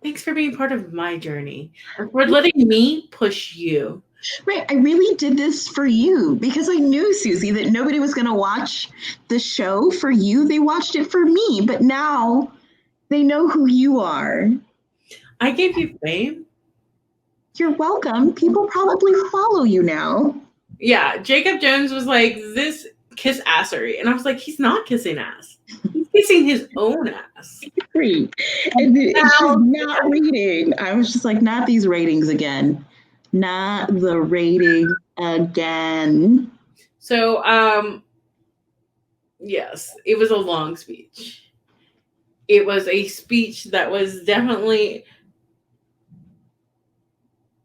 thanks for being part of my journey and for letting me push you. Right. I really did this for you because I knew, Suzi, that nobody was going to watch the show for you. They watched it for me, but now they know who you are. I gave you fame. You're welcome. People probably follow you now. Yeah. Jacob Jones was like, this kiss assery. And I was like, he's not kissing ass. He's kissing his own ass. Great. And it's just not reading. I was just like, not these ratings again. Not the rating again. So, yes, it was a long speech. It was a speech that was definitely...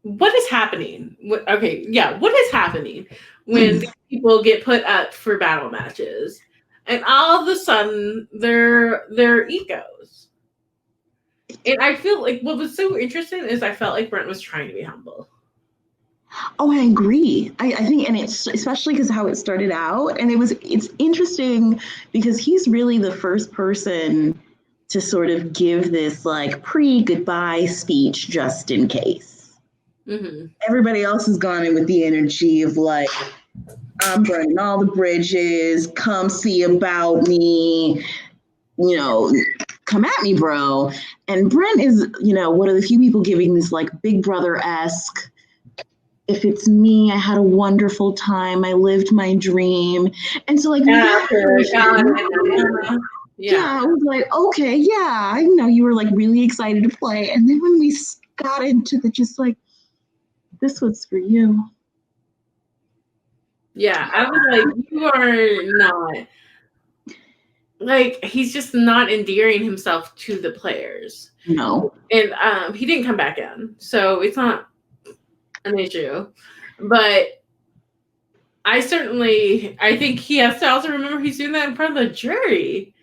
What is happening? What is happening when people get put up for battle matches and all of a sudden their egos? And I feel like what was so interesting is I felt like Brent was trying to be humble. Oh, I agree. I think, and it's especially because how it started out, and it's interesting because he's really the first person to sort of give this like pre-goodbye speech just in case. Mm-hmm. Everybody else has gone in with the energy of like, I'm burning all the bridges, come see about me, come at me, bro. And Brent is, one of the few people giving this like Big Brother-esque, if it's me, I had a wonderful time, I lived my dream. And so like, I was like, okay, yeah, I know you were like really excited to play. And then when we got into the just like, this was for you. Yeah, I was like, you are not like, he's just not endearing himself to the players. No. And he didn't come back in, so it's not an issue. But I think he has to also remember he's doing that in front of the jury.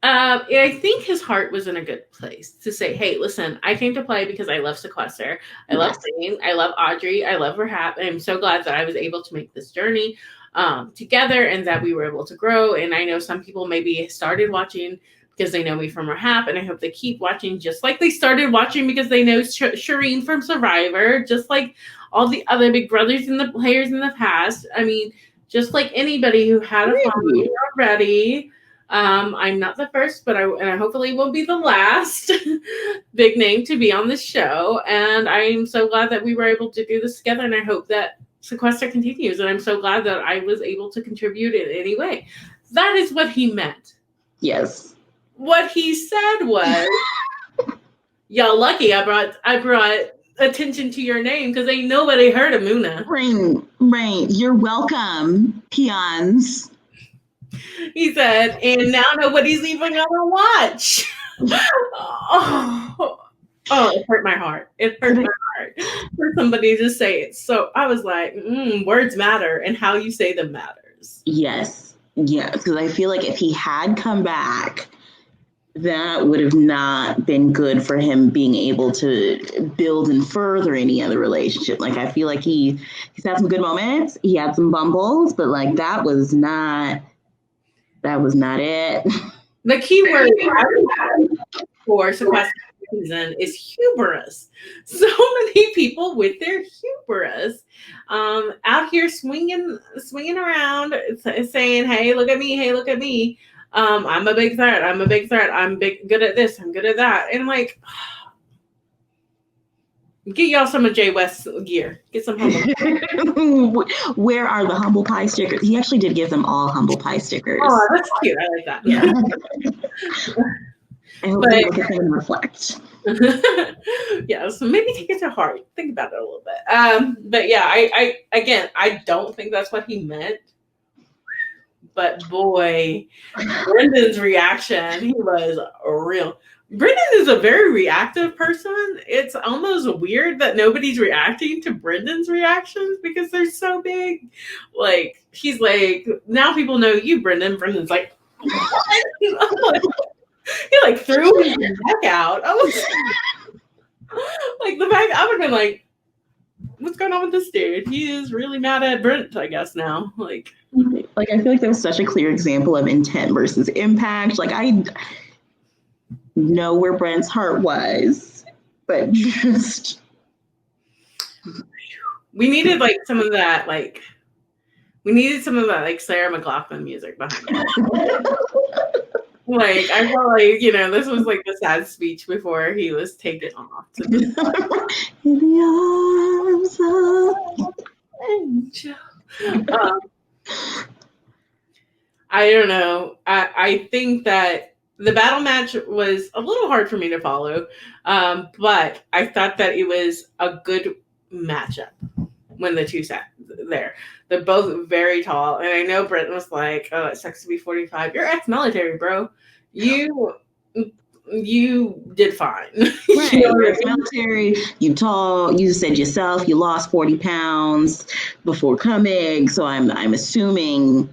I think his heart was in a good place to say, hey, listen, I came to play because I love Sequester. I love singing. I love Audrey. I love Rehab. And I'm so glad that I was able to make this journey together and that we were able to grow. And I know some people maybe started watching because they know me from Rehab, and I hope they keep watching just like they started watching because they know Shireen from Survivor, just like all the other big brothers and the players in the past. I mean, just like anybody who had a following already. I'm not the first, but I hopefully will be the last big name to be on this show. And I'm so glad that we were able to do this together. And I hope that Sequester continues. And I'm so glad that I was able to contribute in any way. That is what he meant. Yes. What he said was, y'all lucky I brought attention to your name because ain't nobody heard of Moona. Right. You're welcome, peons. He said, and now nobody's even gonna watch. Oh, it hurt my heart. It hurt my heart for somebody to say it. So I was like, words matter, and how you say them matters. Yes, because I feel like if he had come back, that would have not been good for him being able to build and further any other relationship. Like, I feel like he's had some good moments. He had some bumbles, but like that was not it. The key word for Sequester season is hubris. So many people with their hubris out here swinging around saying, hey, look at me. I'm a big threat. I'm good at this. I'm good at that. And like, get y'all some of Jay West's gear. Get some humble. Where are the humble pie stickers? He actually did give them all humble pie stickers. Oh, that's cute. I like that. Yeah. I hope they look at them and reflect. Yeah, so maybe take it to heart. Think about it a little bit. But yeah, I don't think that's what he meant. But boy, Brendan's reaction, he was real. Brendan is a very reactive person. It's almost weird that nobody's reacting to Brendan's reactions because they're so big. Like, he's like, now people know you, Brendan. Brendan's like, what? He like threw his neck out. I was like, the fact I would have been like, what's going on with this dude? He is really mad at Brent, I guess now. Like I feel like that was such a clear example of intent versus impact. Like, I know where Brent's heart was, but just we needed some of that like Sarah McLachlan music behind it. Like, I felt like, this was like the sad speech before he was taken off. In the arms of angel. I don't know. I think that the battle match was a little hard for me to follow, but I thought that it was a good matchup when the two sat there. They're both very tall, and I know Brent was like, "Oh, it sucks to be 45. You're ex-military, bro. You did fine. Right. You're ex-military. You tall. You said yourself you lost 40 pounds before coming. So I'm assuming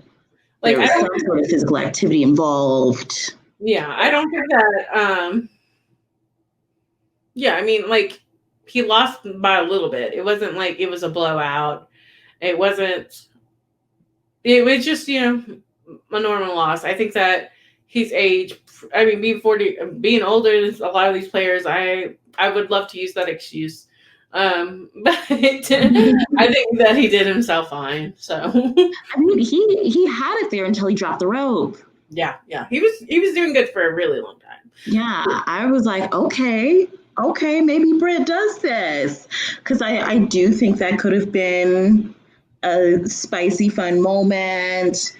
there was some sort of physical activity involved. Yeah, I don't think that. Yeah, I mean, he lost by a little bit. It wasn't like it was a blowout. It wasn't. It was just a normal loss. I think that his age. I mean, being 40, being older than a lot of these players, I would love to use that excuse. But I think that he did himself fine. So I mean, he had it there until he dropped the rope. Yeah, he was doing good for a really long time. Yeah, I was like, okay, maybe Brent does this, because I do think that could have been a spicy, fun moment.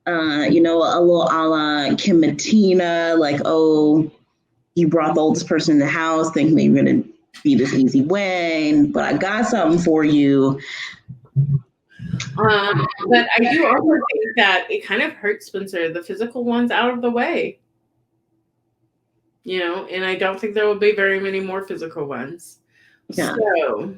A little a la Kim Mattina, like, oh, you brought the oldest person in the house, thinking that you're going to be this easy win, but I got something for you. But I do also think that it kind of hurts Spencer, the physical ones out of the way. And I don't think there will be very many more physical ones. Yeah. So,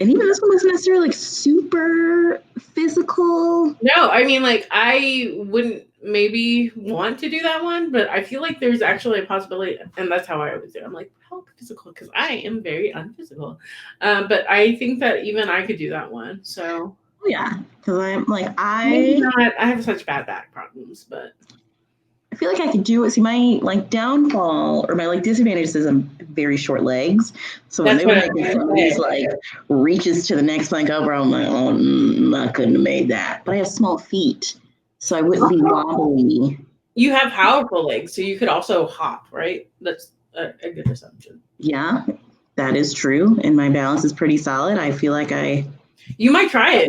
and even this one wasn't necessarily like super physical. No, I mean, like, I wouldn't maybe want to do that one, but I feel like there's actually a possibility, and that's how I always do. I'm like, how physical? Because I am very unphysical. But I think that even I could do that one. So yeah, because I'm like maybe not. I have such bad back problems, but I feel like I could do it. See, my like downfall or my like disadvantage is I'm very short legs. So when they were making some of these like reaches to the next plank over, I'm like, oh, I couldn't have made that. But I have small feet, so I wouldn't be wobbly. You have powerful legs, so you could also hop, right? That's a good assumption. Yeah, that is true. And my balance is pretty solid. I feel like you might try it.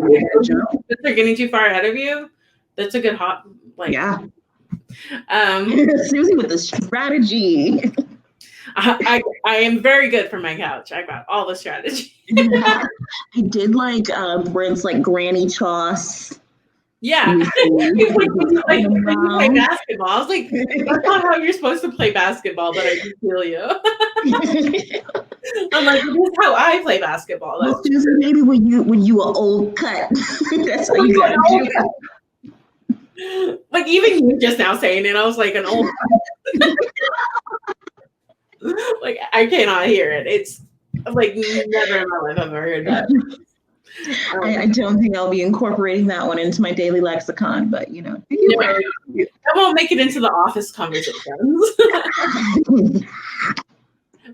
If they're getting too far ahead of you, that's a good hop. Like, yeah. Suzi with the strategy. I am very good for my couch. I got all the strategy. I did like Brent's like granny toss. Yeah. He's like, when you play basketball. I was like, that's not how you're supposed to play basketball, but I can feel you. I'm like, this is how I play basketball. Well, Suzi, maybe when you are old cut. That's how you gotta do it. Like, even you just now saying it, I was like an old like, I cannot hear it. It's like never in my life I've ever heard that. I don't think I'll be incorporating that one into my daily lexicon, but I won't make it into the office conversations.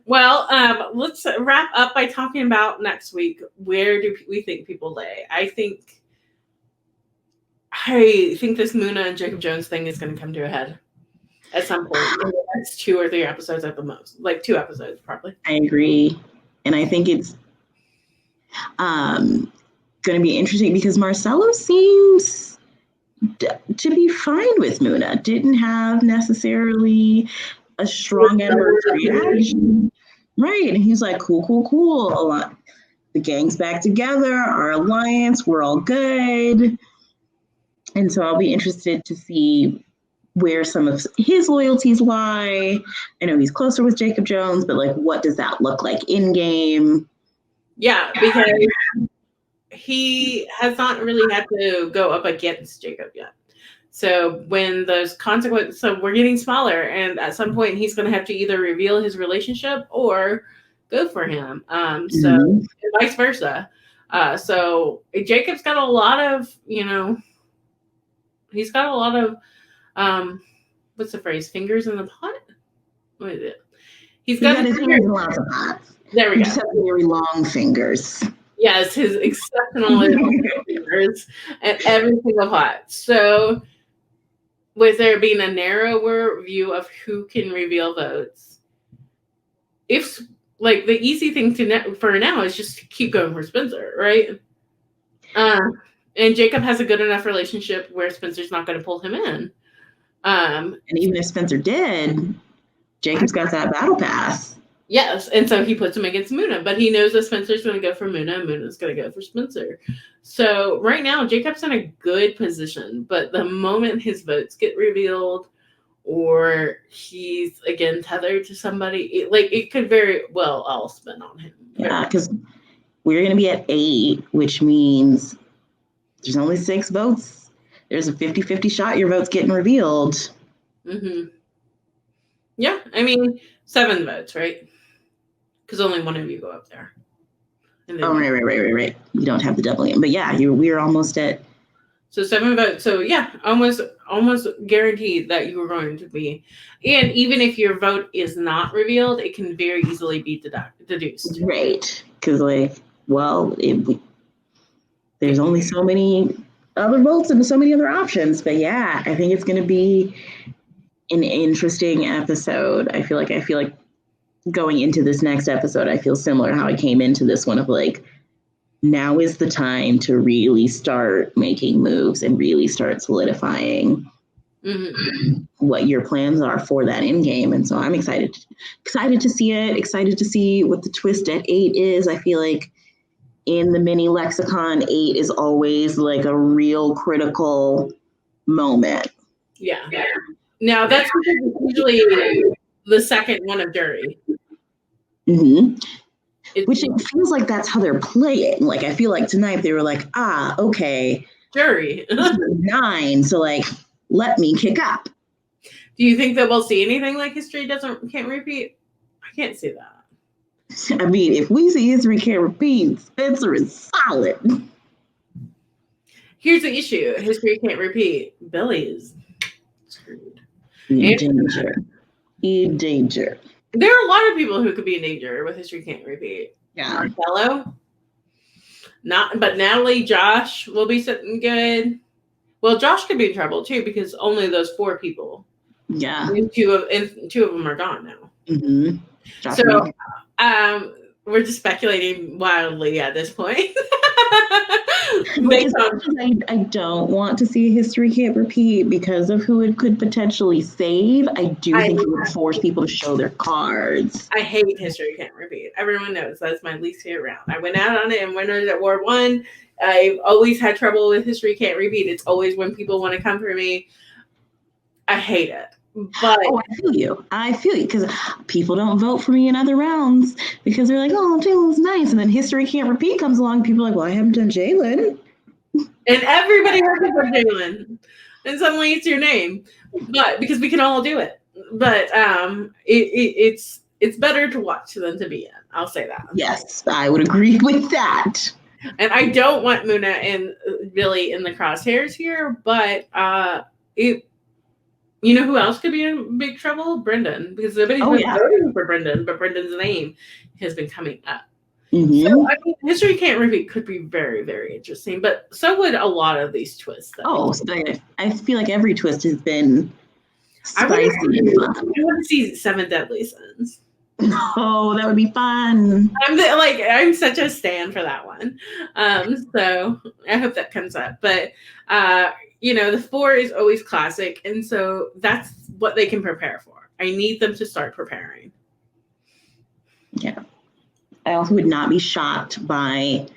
Well, let's wrap up by talking about next week. Where do we think people lay? I think this Moona and Jacob Jones thing is going to come to a head at some point in the next 2 or 3 episodes at the most. Like 2 episodes, probably. I agree. And I think it's going to be interesting because Marcelo seems to be fine with Moona. Didn't have necessarily a strong adverse reaction. Right. And he's like, cool. A lot. The gang's back together. Our alliance. We're all good. And so I'll be interested to see where some of his loyalties lie. I know he's closer with Jacob Jones, but like, what does that look like in game? Yeah, because he has not really had to go up against Jacob yet. So when those consequences, so we're getting smaller, and at some point he's going to have to either reveal his relationship or go for him. So vice versa. So Jacob's got a lot of, he's got a lot of, what's the phrase? Fingers in the pot? What is it? He's got his fingers in lots of pots. There we go. Just have very long fingers. Yes, his exceptionally long fingers at every single pot. So with there being a narrower view of who can reveal votes, if like the easy thing for now is just to keep going for Spencer, right? And Jacob has a good enough relationship where Spencer's not going to pull him in. And even if Spencer did, Jacob's got that battle pass. Yes, and so he puts him against Moona, but he knows that Spencer's going to go for Moona and Moona's going to go for Spencer. So right now, Jacob's in a good position, but the moment his votes get revealed or he's, again, tethered to somebody, it could very well all spin on him. Yeah, because we're going to be at 8, which means there's only 6 votes. There's a 50-50 shot your vote's getting revealed. Mm-hmm. Yeah, I mean, 7 votes, right? Because only one of you go up there. Oh, right. You don't have the doubling. But yeah, we're almost at. So 7 votes. So yeah, almost guaranteed that you are going to be. And even if your vote is not revealed, it can very easily be deduced. Right. Because there's only so many other votes and so many other options. But yeah, I think it's going to be an interesting episode. I feel like going into this next episode, I feel similar to how I came into this one of like, now is the time to really start making moves and really start solidifying what your plans are for that end game. And so I'm excited to see it, excited to see what the twist at 8 is. I feel like in the mini lexicon, 8 is always like a real critical moment. Yeah. Now that's because it's usually the second one of jury. Mm-hmm. Which it feels like that's how they're playing. Like, I feel like tonight they were like, okay, jury. 9, so like, let me kick up. Do you think that we'll see anything like history can't repeat? I can't see that. I mean, if we see history can't repeat, Spencer is solid. Here's the issue: history can't repeat. Billy is screwed. In danger. There are a lot of people who could be in danger with history can't repeat. Yeah. Marcello, but Natalie, Josh will be sitting good. Well, Josh could be in trouble too because only those 4 people. Yeah. And 2 of them are gone now. Mm-hmm. So, we're just speculating wildly at this point. I don't want to see history can't repeat because of who it could potentially save. I think it would force people to show their cards. I hate history can't repeat. Everyone knows that's my least favorite round. I went out on it and winners at War 1. I've always had trouble with history can't repeat. It's always when people want to come for me. I hate it. But I feel you because people don't vote for me in other rounds because they're like, oh, Jaylyn's nice, and then history can't repeat comes along. People are like, well, I haven't done Jaylyn, and everybody works for Jaylyn, and suddenly it's your name. But because we can all do it, but it's better to watch than to be in. I'll say that. Yes, I would agree with that. And I don't want Moona and Billy in the crosshairs here, but you know who else could be in big trouble? Brendan, because nobody's been voting for Brendan, but Brendan's name has been coming up. Mm-hmm. So, I mean, history can't repeat could be very, very interesting, but so would a lot of these twists. I feel like every twist has been spicy. I want to see 7 Deadly Sins. Oh, that would be fun. I'm such a stan for that one. So I hope that comes up. But the 4 is always classic, and so that's what they can prepare for. I need them to start preparing. Yeah. I also would not be shocked by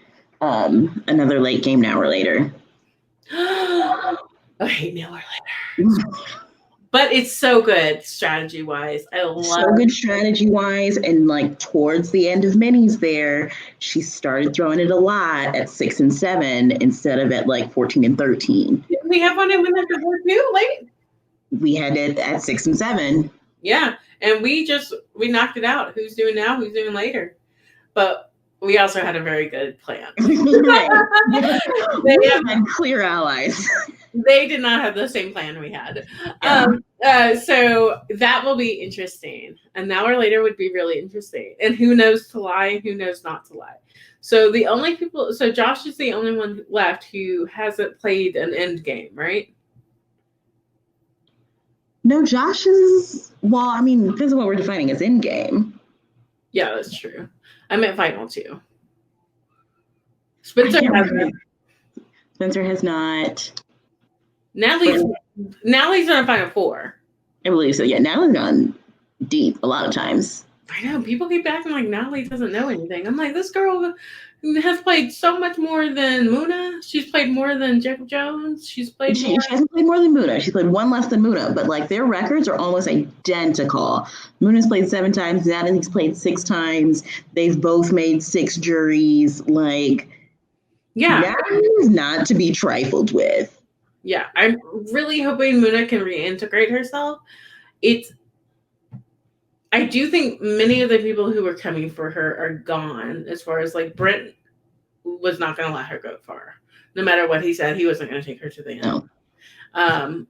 another late game now or later. I hate now or later. But it's so good strategy-wise. I love so good strategy-wise, and like towards the end of minis there, she started throwing it a lot at 6 and 7 instead of at like 14 and 13. Didn't we have one in Winter War too, late? We had it at 6 and 7. Yeah, and we knocked it out. Who's doing now? Who's doing later? But we also had a very good plan. They had clear allies. They did not have the same plan we had. So that will be interesting. An hour later would be really interesting. And who knows to lie, who knows not to lie. So Josh is the only one left who hasn't played an end game, right? No, Josh is, depends on what we're defining as end game. Yeah, that's true. I meant final 2. Spencer has not. Natalie's on final 4. I believe so. Yeah, Natalie's gone deep a lot of times. I know. People keep acting like Natalie doesn't know anything. I'm like, this girl has played so much more than Moona. She's played more than Jaylyn Jones. She hasn't played more than Moona. She's played 1 less than Moona, but like their records are almost identical. Moona's played 7 times. Natalie's played 6 times. They've both made 6 juries. Like, Natalie is not to be trifled with. Yeah, I'm really hoping Moona can reintegrate herself. I do think many of the people who were coming for her are gone, as far as like Brent was not going to let her go far. No matter what he said, he wasn't going to take her to the end. No.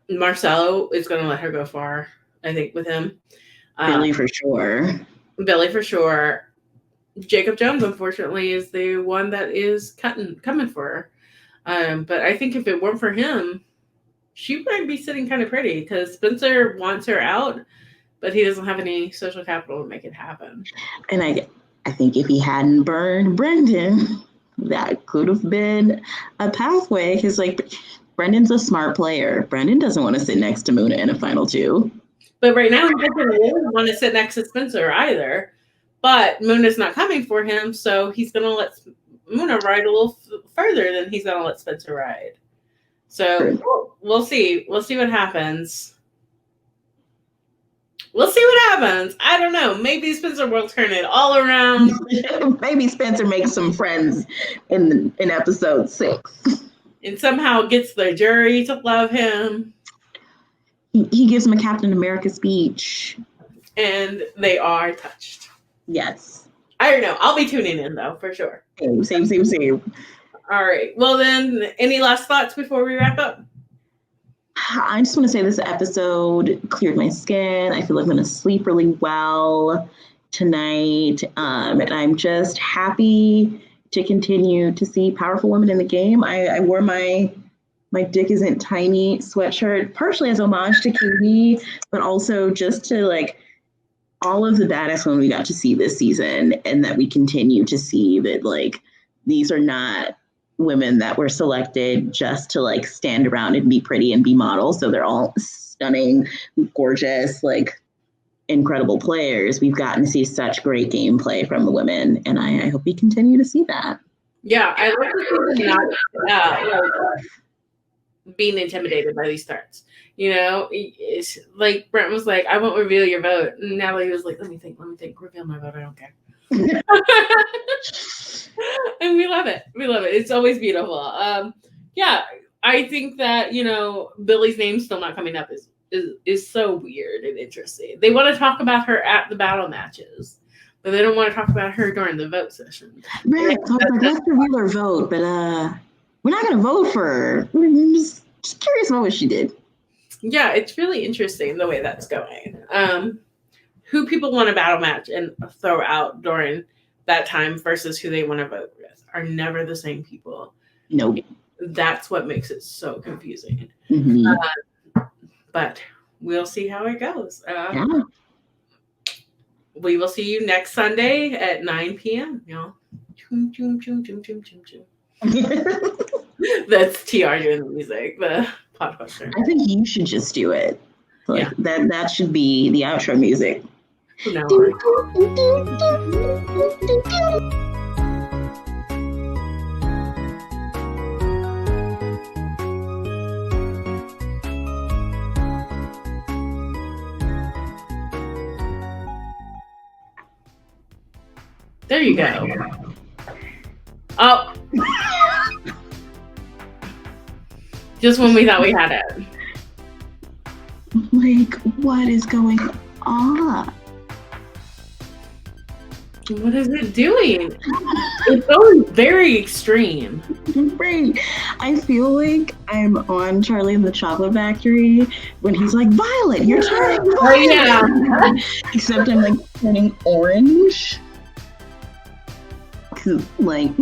Marcello is going to let her go far, I think, with him. Billy for sure. Jacob Jones, unfortunately, is the one that is coming for her. But I think if it weren't for him, she might be sitting kind of pretty because Spencer wants her out, but he doesn't have any social capital to make it happen. And I think if he hadn't burned Brendan, that could have been a pathway. Because like Brendan's a smart player. Brendan doesn't want to sit next to Moona in a final 2. But right now he doesn't really want to sit next to Spencer either. But Moona's not coming for him, so he's going to let Moona ride a little further than he's gonna let Spencer ride. So we'll see. We'll see what happens. We'll see what happens. I don't know. Maybe Spencer will turn it all around. Maybe Spencer makes some friends in episode 6. And somehow gets the jury to love him. He gives him a Captain America speech. And they are touched. Yes. I don't know. I'll be tuning in, though, for sure. Same. All right. Well, then, any last thoughts before we wrap up? I just want to say this episode cleared my skin. I feel like I'm going to sleep really well tonight. And I'm just happy to continue to see powerful women in the game. I wore my Dick Isn't Tiny sweatshirt, partially as homage to Katie, but also just to like all of the badass women we got to see this season, and that we continue to see that like these are not women that were selected just to like stand around and be pretty and be models. So they're all stunning, gorgeous, like incredible players. We've gotten to see such great gameplay from the women, and I hope we continue to see that. Yeah, I like to not being intimidated by these threats. You know, it's like Brent was like, I won't reveal your vote. And Natalie was like, let me think. Reveal my vote. I don't care. And we love it. It's always beautiful. Yeah, I think that, you know, Billy's name still not coming up is so weird and interesting. They want to talk about her at the battle matches, but they don't want to talk about her during the vote session. Right. So let's reveal her vote, but we're not going to vote for her. We're just curious about what she did. Yeah, it's really interesting the way that's going. Who people want to battle match and throw out during that time versus who they want to vote with are never the same people. Nope. That's what makes it so confusing. Mm-hmm. But we'll see how it goes. Yeah. We will see you next Sunday at 9 p.m. Y'all. That's TR doing the music, the Podquester. I think you should just do it. Like that should be the outro music. No. There you go. Oh. Just when we thought we had it. Like, what is going on? What is it doing? It's going very extreme. Right. I feel like I'm on Charlie and the Chocolate Factory when he's like, Violet, you're turning violet. Oh, yeah. Except I'm like turning orange. Cause like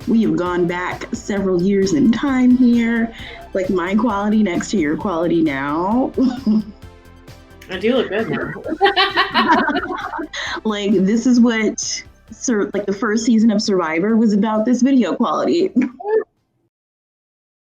we have gone back several years in time here. Like my quality next to your quality now. I do look good now. Like this is what like the first season of Survivor was about, this video quality.